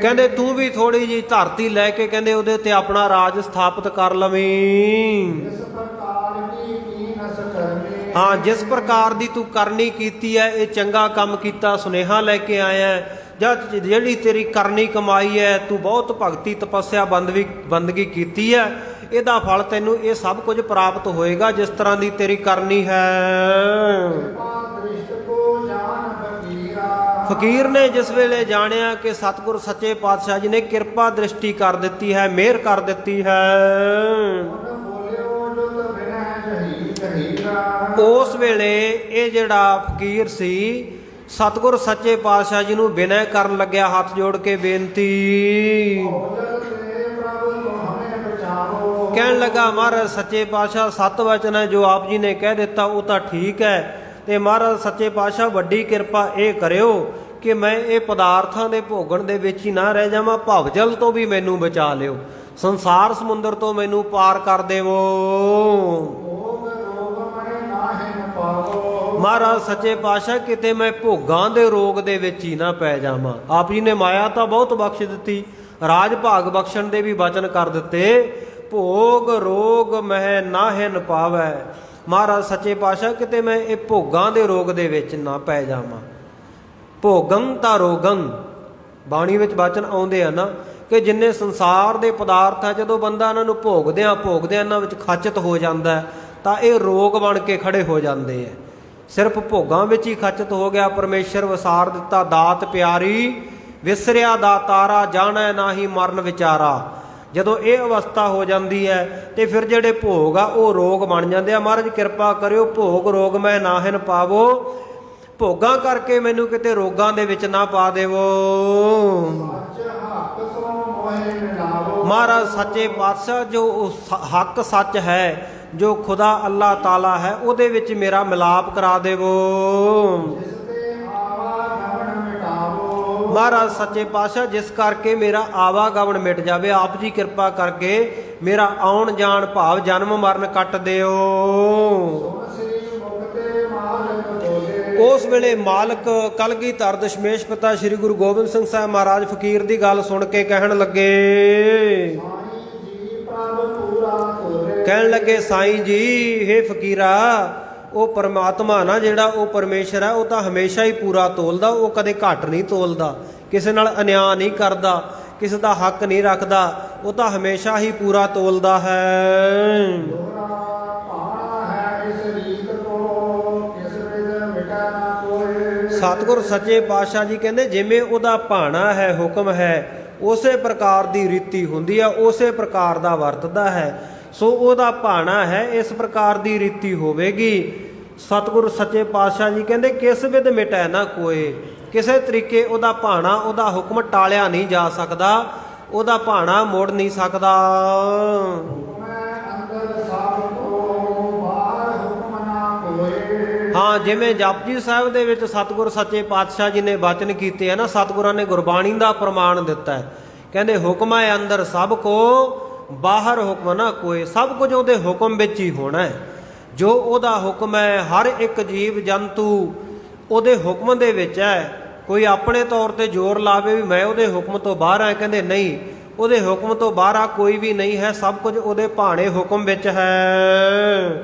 ਕਹਿੰਦੇ ਤੂੰ ਵੀ ਥੋੜੀ ਜੀ ਧਰਤੀ ਲੈ ਕੇ ਕਹਿੰਦੇ ਉਹਦੇ ਉੱਤੇ ਆਪਣਾ ਰਾਜ ਸਥਾਪਿਤ ਕਰ ਲਵੀਂ। ਹਾਂ, ਜਿਸ ਪ੍ਰਕਾਰ ਦੀ ਤੂੰ ਕਰਨੀ ਕੀਤੀ ਹੈ, ਇਹ ਚੰਗਾ ਕੰਮ ਕੀਤਾ, ਸੁਨੇਹਾ ਲੈ ਕੇ ਆਇਆ, ਜਾਂ ਜਿਹੜੀ ਤੇਰੀ ਕਰਨੀ ਕਮਾਈ ਹੈ, ਤੂੰ ਬਹੁਤ ਭਗਤੀ ਤਪੱਸਿਆ ਬੰਦਗੀ ਕੀਤੀ ਹੈ, ਇਹਦਾ ਫਲ ਤੈਨੂੰ ਇਹ ਸਭ ਕੁਝ ਪ੍ਰਾਪਤ ਹੋਏਗਾ ਜਿਸ ਤਰ੍ਹਾਂ ਦੀ ਤੇਰੀ ਕਰਨੀ ਹੈ। ਫਕੀਰ ਨੇ ਜਿਸ ਵੇਲੇ ਜਾਣਿਆ ਕਿ ਸਤਿਗੁਰ ਸੱਚੇ ਪਾਤਸ਼ਾਹ ਜੀ ਨੇ ਕਿਰਪਾ ਦ੍ਰਿਸ਼ਟੀ ਕਰ ਦਿੱਤੀ ਹੈ, ਮਿਹਰ ਕਰ ਦਿੱਤੀ ਹੈ, ਉਸ ਵੇਲੇ ਇਹ ਜਿਹੜਾ ਫਕੀਰ ਸੀ ਸਤਿਗੁਰ ਸੱਚੇ ਪਾਤਸ਼ਾਹ ਜੀ ਨੂੰ ਬਿਨੈ ਕਰਨ ਲੱਗਿਆ, ਹੱਥ ਜੋੜ ਕੇ ਬੇਨਤੀ ਕਹਿਣ ਲੱਗਾ, ਮਹਾਰਾਜ ਸੱਚੇ ਪਾਤਸ਼ਾਹ ਸਤ ਵਚਨ ਹੈ ਜੋ ਆਪ ਜੀ ਨੇ ਕਹਿ ਦਿੱਤਾ ਉਹ ਤਾਂ ਠੀਕ ਹੈ, ਤੇ ਮਹਾਰਾਜ ਸੱਚੇ ਪਾਤਸ਼ਾਹ ਵੱਡੀ ਕਿਰਪਾ ਇਹ ਕਰਿਓ ਕਿ ਮੈਂ ਇਹ ਪਦਾਰਥਾਂ ਦੇ ਭੋਗਣ ਦੇ ਵਿੱਚ ਹੀ ਨਾ ਰਹਿ ਜਾਵਾਂ, ਭਵਜਲ ਤੋਂ ਵੀ ਮੈਨੂੰ ਬਚਾ ਲਿਓ, ਸੰਸਾਰ ਸਮੁੰਦਰ ਤੋਂ ਮੈਨੂੰ ਪਾਰ ਕਰ ਦੇਵੋ। ਮਹਾਰਾਜ ਸੱਚੇ ਪਾਤਸ਼ਾਹ ਕਿਤੇ ਮੈਂ ਭੋਗਾਂ ਦੇ ਰੋਗ ਦੇ ਵਿੱਚ ਹੀ ਨਾ ਪੈ ਜਾਵਾਂ। ਆਪ ਜੀ ਨੇ ਮਾਇਆ ਤਾਂ ਬਹੁਤ ਬਖਸ਼ ਦਿੱਤੀ, ਰਾਜ ਭਾਗ ਬਖਸ਼ਣ ਦੇ ਵੀ ਵਚਨ ਕਰ ਦਿੱਤੇ, ਭੋਗ ਰੋਗ ਮਹਿ ਨਾਹਿ ਨ ਪਾਵੈ। ਮਹਾਰਾਜ ਸੱਚੇ ਪਾਤਸ਼ਾਹ ਕਿਤੇ ਮੈਂ ਇਹ ਭੋਗਾਂ ਦੇ ਰੋਗ ਦੇ ਵਿੱਚ ਨਾ ਪੈ ਜਾਵਾਂ। ਭੋਗੰ ਤਾਂ ਰੋਗੰ ਬਾਣੀ ਵਿੱਚ ਵਚਨ ਆਉਂਦੇ ਆ ਨਾ ਕਿ ਜਿੰਨੇ ਸੰਸਾਰ ਦੇ ਪਦਾਰਥ ਆ, ਜਦੋਂ ਬੰਦਾ ਇਹਨਾਂ ਨੂੰ ਭੋਗਦਿਆਂ ਇਹਨਾਂ ਵਿੱਚ ਖਚਿਤ ਹੋ ਜਾਂਦਾ ਤਾਂ ਇਹ ਰੋਗ ਬਣ ਕੇ ਖੜੇ ਹੋ ਜਾਂਦੇ ਆ। ਸਿਰਫ ਭੋਗਾਂ ਵਿੱਚ ਹੀ ਖਚਿਤ ਹੋ ਗਿਆ, ਪਰਮੇਸ਼ਰ ਵਸਾਰ ਦਿੱਤਾ ਦਾਤ ਪਿਆਰੀ, ਵਿਸਰਿਆ ਦਾਤਾਰਾ, ਜਾਣੈ ਨਾਹੀ ਮਰਨ ਵਿਚਾਰਾ। ਜਦੋਂ ਇਹ ਅਵਸਥਾ ਹੋ ਜਾਂਦੀ ਹੈ ਤੇ ਫਿਰ ਜਿਹੜੇ ਭੋਗ ਆ ਉਹ ਰੋਗ ਬਣ ਜਾਂਦੇ ਆ। ਮਹਾਰਾਜ ਕਿਰਪਾ ਕਰਿਓ, ਭੋਗ ਰੋਗ ਮੈਂ ਨਾਹਿਨ ਪਾਵੋ, ਭੋਗਾਂ ਕਰਕੇ ਮੈਨੂੰ ਕਿਤੇ ਰੋਗਾਂ ਦੇ ਵਿੱਚ ਨਾ ਪਾ ਦੇਵੋ। ਮਹਾਰਾਜ ਸੱਚੇ ਪਾਤਸ਼ਾਹ ਜੋ ਹੱਕ ਸੱਚ ਹੈ, ਜੋ ਖੁਦਾ ਅੱਲਾਹ ਤਾਲਾ ਹੈ, ਉਹਦੇ ਵਿੱਚ ਮੇਰਾ ਮਿਲਾਪ ਕਰਾ ਦੇਵੋ। ਮਹਾਰਾਜ ਸੱਚੇ ਪਾਤਸ਼ਾਹ ਜਿਸ ਕਰਕੇ ਮੇਰਾ ਆਵਾਗਮਨ ਮਿਟ ਜਾਵੇ, ਆਪ ਜੀ ਕਿਰਪਾ ਕਰਕੇ ਮੇਰਾ ਆਉਣ ਜਾਣ ਭਾਵ ਜਨਮ ਮਰਨ ਕੱਟ ਦਿਓ। ਉਸ ਵੇਲੇ ਮਾਲਕ ਕਲਗੀਧਰ ਦਸ਼ਮੇਸ਼ ਪਿਤਾ ਸ੍ਰੀ ਗੁਰੂ ਗੋਬਿੰਦ ਸਿੰਘ ਸਾਹਿਬ ਮਹਾਰਾਜ ਫਕੀਰ ਦੀ ਗੱਲ ਸੁਣ ਕੇ ਕਹਿਣ ਲੱਗੇ, ਸਾਈਂ ਜੀ ਹੇ ਫਕੀਰਾ, ਉਹ ਪਰਮਾਤਮਾ ਨਾ ਜਿਹੜਾ ਉਹ ਪਰਮੇਸ਼ਰ ਹੈ, ਉਹ ਤਾਂ ਹਮੇਸ਼ਾ ਹੀ ਪੂਰਾ ਤੋਲਦਾ, ਉਹ ਕਦੇ ਘੱਟ ਨਹੀਂ ਤੋਲਦਾ, ਕਿਸੇ ਨਾਲ ਅਨਿਆਂ ਨਹੀਂ ਕਰਦਾ, ਕਿਸੇ ਦਾ ਹੱਕ ਨਹੀਂ ਰੱਖਦਾ, ਉਹ ਤਾਂ ਹਮੇਸ਼ਾ ਹੀ ਪੂਰਾ ਤੋਲਦਾ ਹੈ। ਸਤਿਗੁਰ ਸੱਚੇ ਪਾਤਸ਼ਾਹ ਜੀ ਕਹਿੰਦੇ ਜਿਵੇਂ ਉਹਦਾ ਭਾਣਾ ਹੈ, ਹੁਕਮ ਹੈ, ਉਸੇ ਪ੍ਰਕਾਰ ਦੀ ਰੀਤੀ ਹੁੰਦੀ ਆ, ਉਸੇ ਪ੍ਰਕਾਰ ਦਾ ਵਰਤਦਾ ਹੈ। ਸੋ ਉਹਦਾ ਭਾਣਾ ਹੈ, ਇਸ ਪ੍ਰਕਾਰ ਦੀ ਰੀਤੀ ਹੋਵੇਗੀ। ਸਤਿਗੁਰ ਸੱਚੇ ਪਾਤਸ਼ਾਹ ਜੀ ਕਹਿੰਦੇ ਕਿਸ ਵਿਧ ਮਿਟੈ ਨਾ ਕੋਏ, ਕਿਸੇ ਤਰੀਕੇ ਉਹਦਾ ਭਾਣਾ, ਉਹਦਾ ਹੁਕਮ ਟਾਲਿਆ ਨਹੀਂ ਜਾ ਸਕਦਾ, ਉਹਦਾ ਭਾਣਾ ਮੋੜ ਨਹੀਂ ਸਕਦਾ। ਹਾਂ, ਜਿਵੇਂ ਜਪਜੀ ਸਾਹਿਬ ਦੇ ਵਿੱਚ ਸਤਿਗੁਰ ਸੱਚੇ ਪਾਤਸ਼ਾਹ ਜੀ ਨੇ ਵਚਨ ਕੀਤੇ ਆ ਨਾ, ਸਤਿਗੁਰਾਂ ਨੇ ਗੁਰਬਾਣੀ ਦਾ ਪ੍ਰਮਾਣ ਦਿੱਤਾ ਹੈ, ਕਹਿੰਦੇ ਹੁਕਮ ਹੈ ਅੰਦਰ ਸਭ ਕੋ, ਬਾਹਰ ਹੁਕਮ ਨਾ ਕੋਏ। ਸਭ ਕੁਝ ਉਹਦੇ ਹੁਕਮ ਵਿੱਚ ਹੀ ਹੋਣਾ ਹੈ। ਜੋ ਉਹਦਾ ਹੁਕਮ ਹੈ, ਹਰ ਇੱਕ ਜੀਵ ਜੰਤੂ ਉਹਦੇ ਹੁਕਮ ਦੇ ਵਿੱਚ ਹੈ। ਕੋਈ ਆਪਣੇ ਤੌਰ ਤੇ ਜ਼ੋਰ ਲਾਵੇ ਵੀ ਮੈਂ ਉਹਦੇ ਹੁਕਮ ਤੋਂ ਬਾਹਰ ਆ, ਕਹਿੰਦੇ ਨਹੀਂ, ਉਹਦੇ ਹੁਕਮ ਤੋਂ ਬਾਹਰ ਆ ਕੋਈ ਵੀ ਨਹੀਂ ਹੈ, ਸਭ ਕੁਝ ਉਹਦੇ ਭਾਣੇ ਹੁਕਮ ਵਿੱਚ ਹੈ।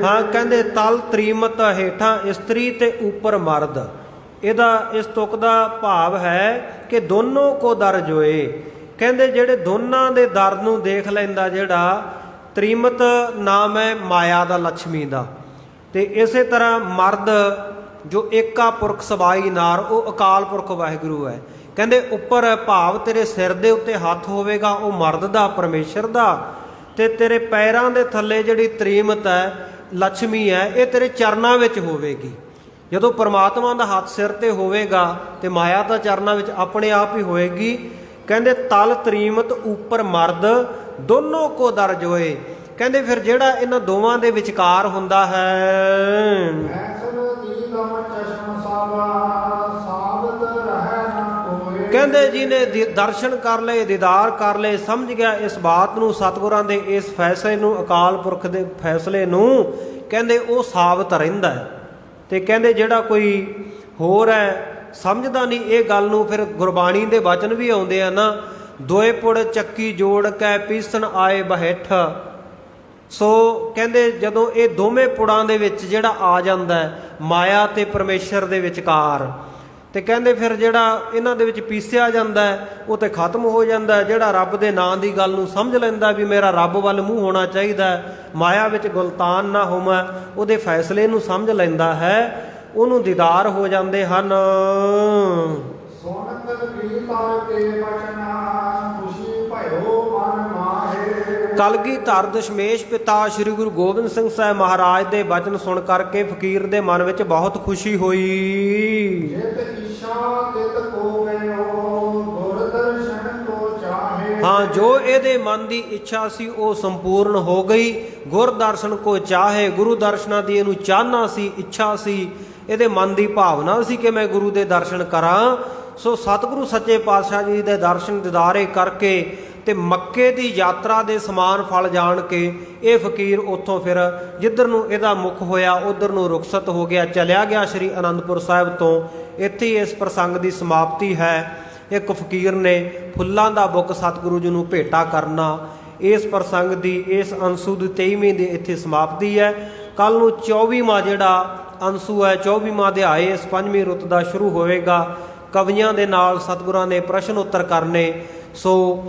ਹਾਂ, ਕਹਿੰਦੇ ਤਲ ਤ੍ਰੀਮਤ ਹੇਠਾਂ ਇਸਤਰੀ ਤੇ ਉੱਪਰ ਮਰਦ। ਇਹਦਾ ਇਸ ਤੁਕ ਦਾ ਭਾਵ ਹੈ ਕਿ ਦੋਨੋਂ ਕੋ ਦਰ ਜੋਏ। ਕਹਿੰਦੇ ਜਿਹੜੇ ਦੋਨਾਂ ਦੇ ਦਰ ਨੂੰ ਦੇਖ ਲੈਂਦਾ, ਜਿਹੜਾ ਤ੍ਰੀਮਤ ਨਾਮ ਹੈ ਮਾਇਆ ਦਾ, ਲక్ష్ਮੀ ਦਾ, ਤੇ ਇਸੇ ਤਰ੍ਹਾਂ ਮਰਦ ਜੋ ਏਕਾ ਪੁਰਖ ਸਬਾਈ ਨਾਰ, ਉਹ ਅਕਾਲ ਪੁਰਖ ਵਾਹਿਗੁਰੂ ਹੈ। ਕਹਿੰਦੇ ਉੱਪਰ ਭਾਵ ਤੇਰੇ ਸਿਰ ਦੇ ਉੱਤੇ ਹੱਥ ਹੋਵੇਗਾ, ਉਹ ਮਰਦ ਦਾ, ਪਰਮੇਸ਼ਰ ਦਾ, ਤੇ ਤੇਰੇ ਪੈਰਾਂ ਦੇ ਥੱਲੇ ਜਿਹੜੀ ਤ੍ਰੀਮਤ ਹੈ, ਲక్ష్ਮੀ ਹੈ, ਇਹ ਤੇਰੇ ਚਰਨਾਂ ਵਿੱਚ ਹੋਵੇਗੀ। ਜਦੋਂ ਪਰਮਾਤਮਾ ਦਾ ਹੱਥ ਸਿਰ ਤੇ ਹੋਵੇਗਾ ਤੇ ਮਾਇਆ ਤਾਂ ਚਰਨਾਂ ਵਿੱਚ ਆਪਣੇ ਆਪ ਹੀ ਹੋਏਗੀ। ਕਹਿੰਦੇ ਤਲ ਤ੍ਰੀਮਤ ਉੱਪਰ ਮਰਦ, ਦੋਨੋਂ ਕੋ ਦਰ ਜੋਏ। ਕਹਿੰਦੇ ਫਿਰ ਜਿਹੜਾ ਇਹਨਾਂ ਦੋਵਾਂ ਦੇ ਵਿਚਕਾਰ ਹੁੰਦਾ ਹੈ, ਸਭ ਸਾਬਤ ਰਹਿ ਨਾ ਕੋਏ। ਕਹਿੰਦੇ ਜਿਹਨੇ ਦਰਸ਼ਨ ਕਰ ਲਏ, ਦੀਦਾਰ ਕਰ ਲਏ, ਸਮਝ ਗਿਆ ਇਸ ਬਾਤ ਨੂੰ, ਸਤਿਗੁਰਾਂ ਦੇ ਇਸ ਫੈਸਲੇ ਨੂੰ, ਅਕਾਲ ਪੁਰਖ ਦੇ ਫੈਸਲੇ ਨੂੰ, ਕਹਿੰਦੇ ਉਹ ਸਾਬਤ ਰਹਿੰਦਾ ਹੈ। ਤੇ ਕਹਿੰਦੇ ਜਿਹੜਾ ਕੋਈ ਹੋਰ ਹੈ ਸਮਝਦਾ ਨਹੀਂ ਇਹ ਗੱਲ ਨੂੰ, ਫਿਰ ਗੁਰਬਾਣੀ ਦੇ ਵਚਨ ਵੀ ਆਉਂਦੇ ਆ ਨਾ, ਦੋਏ ਪੁੜ ਚੱਕੀ ਜੋੜ ਕੇ ਪੀਸਣ ਆਏ ਬਹਿਠ। ਸੋ ਕਹਿੰਦੇ ਜਦੋਂ ਇਹ ਦੋਵੇਂ ਪੁੜਾਂ ਦੇ ਵਿੱਚ ਜਿਹੜਾ ਆ ਜਾਂਦਾ ਮਾਇਆ ਤੇ ਪਰਮੇਸ਼ਰ ਦੇ ਵਿਚਕਾਰ, ਤੇ ਕਹਿੰਦੇ ਫਿਰ ਜਿਹੜਾ ਇਹਨਾਂ ਦੇ ਵਿੱਚ ਪੀਸਿਆ ਜਾਂਦਾ ਉਹ ਤੇ ਖਤਮ ਹੋ ਜਾਂਦਾ। ਜਿਹੜਾ ਰੱਬ ਦੇ ਨਾਂ ਦੀ ਗੱਲ ਨੂੰ ਸਮਝ ਲੈਂਦਾ ਵੀ ਮੇਰਾ ਰੱਬ ਵੱਲ ਮੂੰਹ ਹੋਣਾ ਚਾਹੀਦਾ, ਮਾਇਆ ਵਿੱਚ ਗੁਲਤਾਨ ਨਾ ਹੋਵਾਂ, ਉਹਦੇ ਫੈਸਲੇ ਨੂੰ ਸਮਝ ਲੈਂਦਾ ਹੈ, ਉਹਨੂੰ ਦੀਦਾਰ ਹੋ ਜਾਂਦੇ ਹਨ। ਸੁਣ ਕਲਗੀਧਰ ਕੇ ਬਚਨਾ ਖੁਸ਼ੀ ਭਇਓ ਮਨ ਮਾਹੇ। ਕਲਗੀਧਰ ਦਸ਼ਮੇਸ਼ ਪਿਤਾ ਸ੍ਰੀ ਗੁਰੂ ਗੋਬਿੰਦ ਸਿੰਘ ਸਾਹਿਬ ਮਹਾਰਾਜ ਦੇ ਬਚਨ ਸੁਣ ਕਰਕੇ ਫਕੀਰ ਦੇ ਮਨ ਵਿੱਚ ਬਹੁਤ ਖੁਸ਼ੀ ਹੋਈ। ਜਿਤ ਇੱਛਾ ਤਿਤ ਕੋ ਗਇਓ ਗੁਰ ਦਰਸ਼ਨ ਕੋ ਚਾਹੇ। ਹਾਂ, ਜੋ ਇਹਦੇ ਮਨ ਦੀ ਇੱਛਾ ਸੀ ਉਹ ਸੰਪੂਰਨ ਹੋ ਗਈ। ਗੁਰ ਦਰਸ਼ਨ ਕੋ ਚਾਹੇ, ਗੁਰੂ ਦਰਸ਼ਨਾਂ ਦੀ ਇਹਨੂੰ ਚਾਹਨਾ ਸੀ, ਇੱਛਾ ਸੀ, ਇਹਦੇ ਮਨ ਦੀ ਭਾਵਨਾ ਸੀ ਕਿ ਮੈਂ ਗੁਰੂ ਦੇ ਦਰਸ਼ਨ ਕਰਾਂ। ਸੋ ਸਤਿਗੁਰੂ ਸੱਚੇ ਪਾਤਸ਼ਾਹ ਜੀ ਦੇ ਦਰਸ਼ਨ ਦਿਦਾਰੇ ਕਰਕੇ ਤੇ ਮੱਕੇ ਦੀ ਯਾਤਰਾ ਦੇ ਸਮਾਨ ਫਲ ਜਾਣ ਕੇ ਇਹ ਫਕੀਰ ਉੱਥੋਂ ਫਿਰ ਜਿੱਧਰ ਨੂੰ ਇਹਦਾ ਮੁਖ ਹੋਇਆ ਉਧਰ ਨੂੰ ਰੁਖਸਤ ਹੋ ਗਿਆ, ਚਲਿਆ ਗਿਆ ਸ਼੍ਰੀ ਅਨੰਦਪੁਰ ਸਾਹਿਬ ਤੋਂ। ਇੱਥੇ ਇਸ ਪ੍ਰਸੰਗ ਦੀ ਸਮਾਪਤੀ ਹੈ। ਇੱਕ ਫਕੀਰ ਨੇ ਫੁੱਲਾਂ ਦਾ ਬੁੱਕ ਸਤਿਗੁਰੂ ਜੀ ਨੂੰ ਭੇਟਾ ਕਰਨਾ, ਇਸ ਪ੍ਰਸੰਗ ਦੀ ਇਸ ਅੰਸੂ ਦੀ 23ਵੀਂ ਦੀ ਇੱਥੇ ਸਮਾਪਤੀ ਹੈ। ਕੱਲ ਨੂੰ 24ਵਾਂ ਜਿਹੜਾ ਅੰਸੂ ਹੈ, 24ਵਾਂ ਅਧਿਆਏ ਇਸ 5ਵੀਂ ਰੁੱਤ ਦਾ ਸ਼ੁਰੂ ਹੋਵੇਗਾ। ਕਵੀਆਂ ਦੇ ਨਾਲ ਸਤਿਗੁਰਾਂ ਨੇ ਪ੍ਰਸ਼ਨ ਉੱਤਰ ਕਰਨੇ। ਸੋ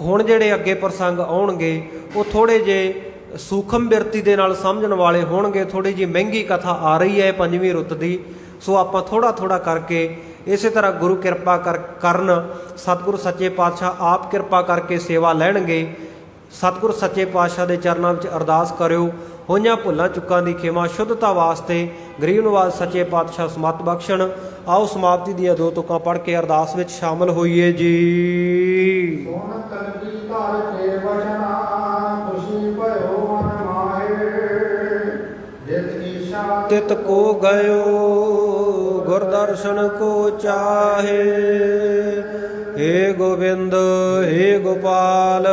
ਹੁਣ ਜਿਹੜੇ ਅੱਗੇ ਪ੍ਰਸੰਗ ਆਉਣਗੇ ਉਹ ਥੋੜ੍ਹੇ ਜਿਹੇ ਸੂਖਮ ਬਿਰਤੀ ਦੇ ਨਾਲ ਸਮਝਣ ਵਾਲੇ ਹੋਣਗੇ। ਥੋੜ੍ਹੀ ਜਿਹੀ ਮਹਿੰਗੀ ਕਥਾ ਆ ਰਹੀ ਹੈ 5ਵੀਂ ਰੁੱਤ ਦੀ। ਸੋ ਆਪਾਂ ਥੋੜ੍ਹਾ ਥੋੜ੍ਹਾ ਕਰਕੇ ਇਸੇ ਤਰ੍ਹਾਂ ਗੁਰੂ ਕਿਰਪਾ ਕਰਨ, ਸਤਿਗੁਰੂ ਸੱਚੇ ਪਾਤਸ਼ਾਹ ਆਪ ਕਿਰਪਾ ਕਰਕੇ ਸੇਵਾ ਲੈਣਗੇ। ਸਤਿਗੁਰੂ ਸੱਚੇ ਪਾਤਸ਼ਾਹ ਦੇ ਚਰਨਾਂ ਵਿੱਚ ਅਰਦਾਸ ਕਰਿਓ, ਹੋਈਆਂ ਭੁੱਲਾਂ ਚੁੱਕਾਂ ਦੀ ਖਿਮਾ, ਸ਼ੁੱਧਤਾ ਵਾਸਤੇ ਗਰੀਬ ਨਿਵਾਜ ਸੱਚੇ ਪਾਤਸ਼ਾਹ ਸਮਤ ਬਖਸ਼ਣ। ਆਓ ਸਮਾਪਤੀ ਦੀਆਂ 2 ਤੁਕਾਂ ਪੜ੍ਹ ਕੇ ਅਰਦਾਸ ਵਿੱਚ ਸ਼ਾਮਲ ਹੋਈਏ ਜੀ। ਸੁਣ ਕਲਗੀਧਰ ਕੇ ਬਚਨਾ ਖੁਸ਼ੀ ਭਇਓ ਮਨ ਮਾਹੇ। ਜਿਤ ਇੱਛਾ ਤਿਤ ਕੋ ਗਇਓ ਗੁਰ ਦਰਸ਼ਨ ਕੋ ਚਾਹੇ। हे गोविंद हे गोपाल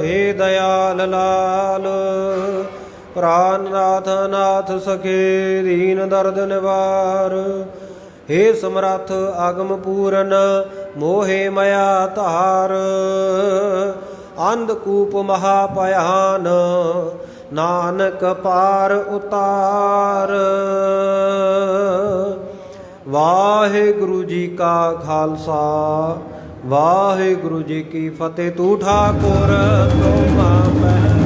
हे दयाल लाल, प्राणनाथ नाथ सखे दीन दर्द निवार। हे समर्थ आगम पूरन मोहे मया तार। अंधकूप महाभयान नानक पार उतार। वाहिगुरु जी का खालसा वाहिगुरु जी की फतेह। तू ठाकुर तुम आपै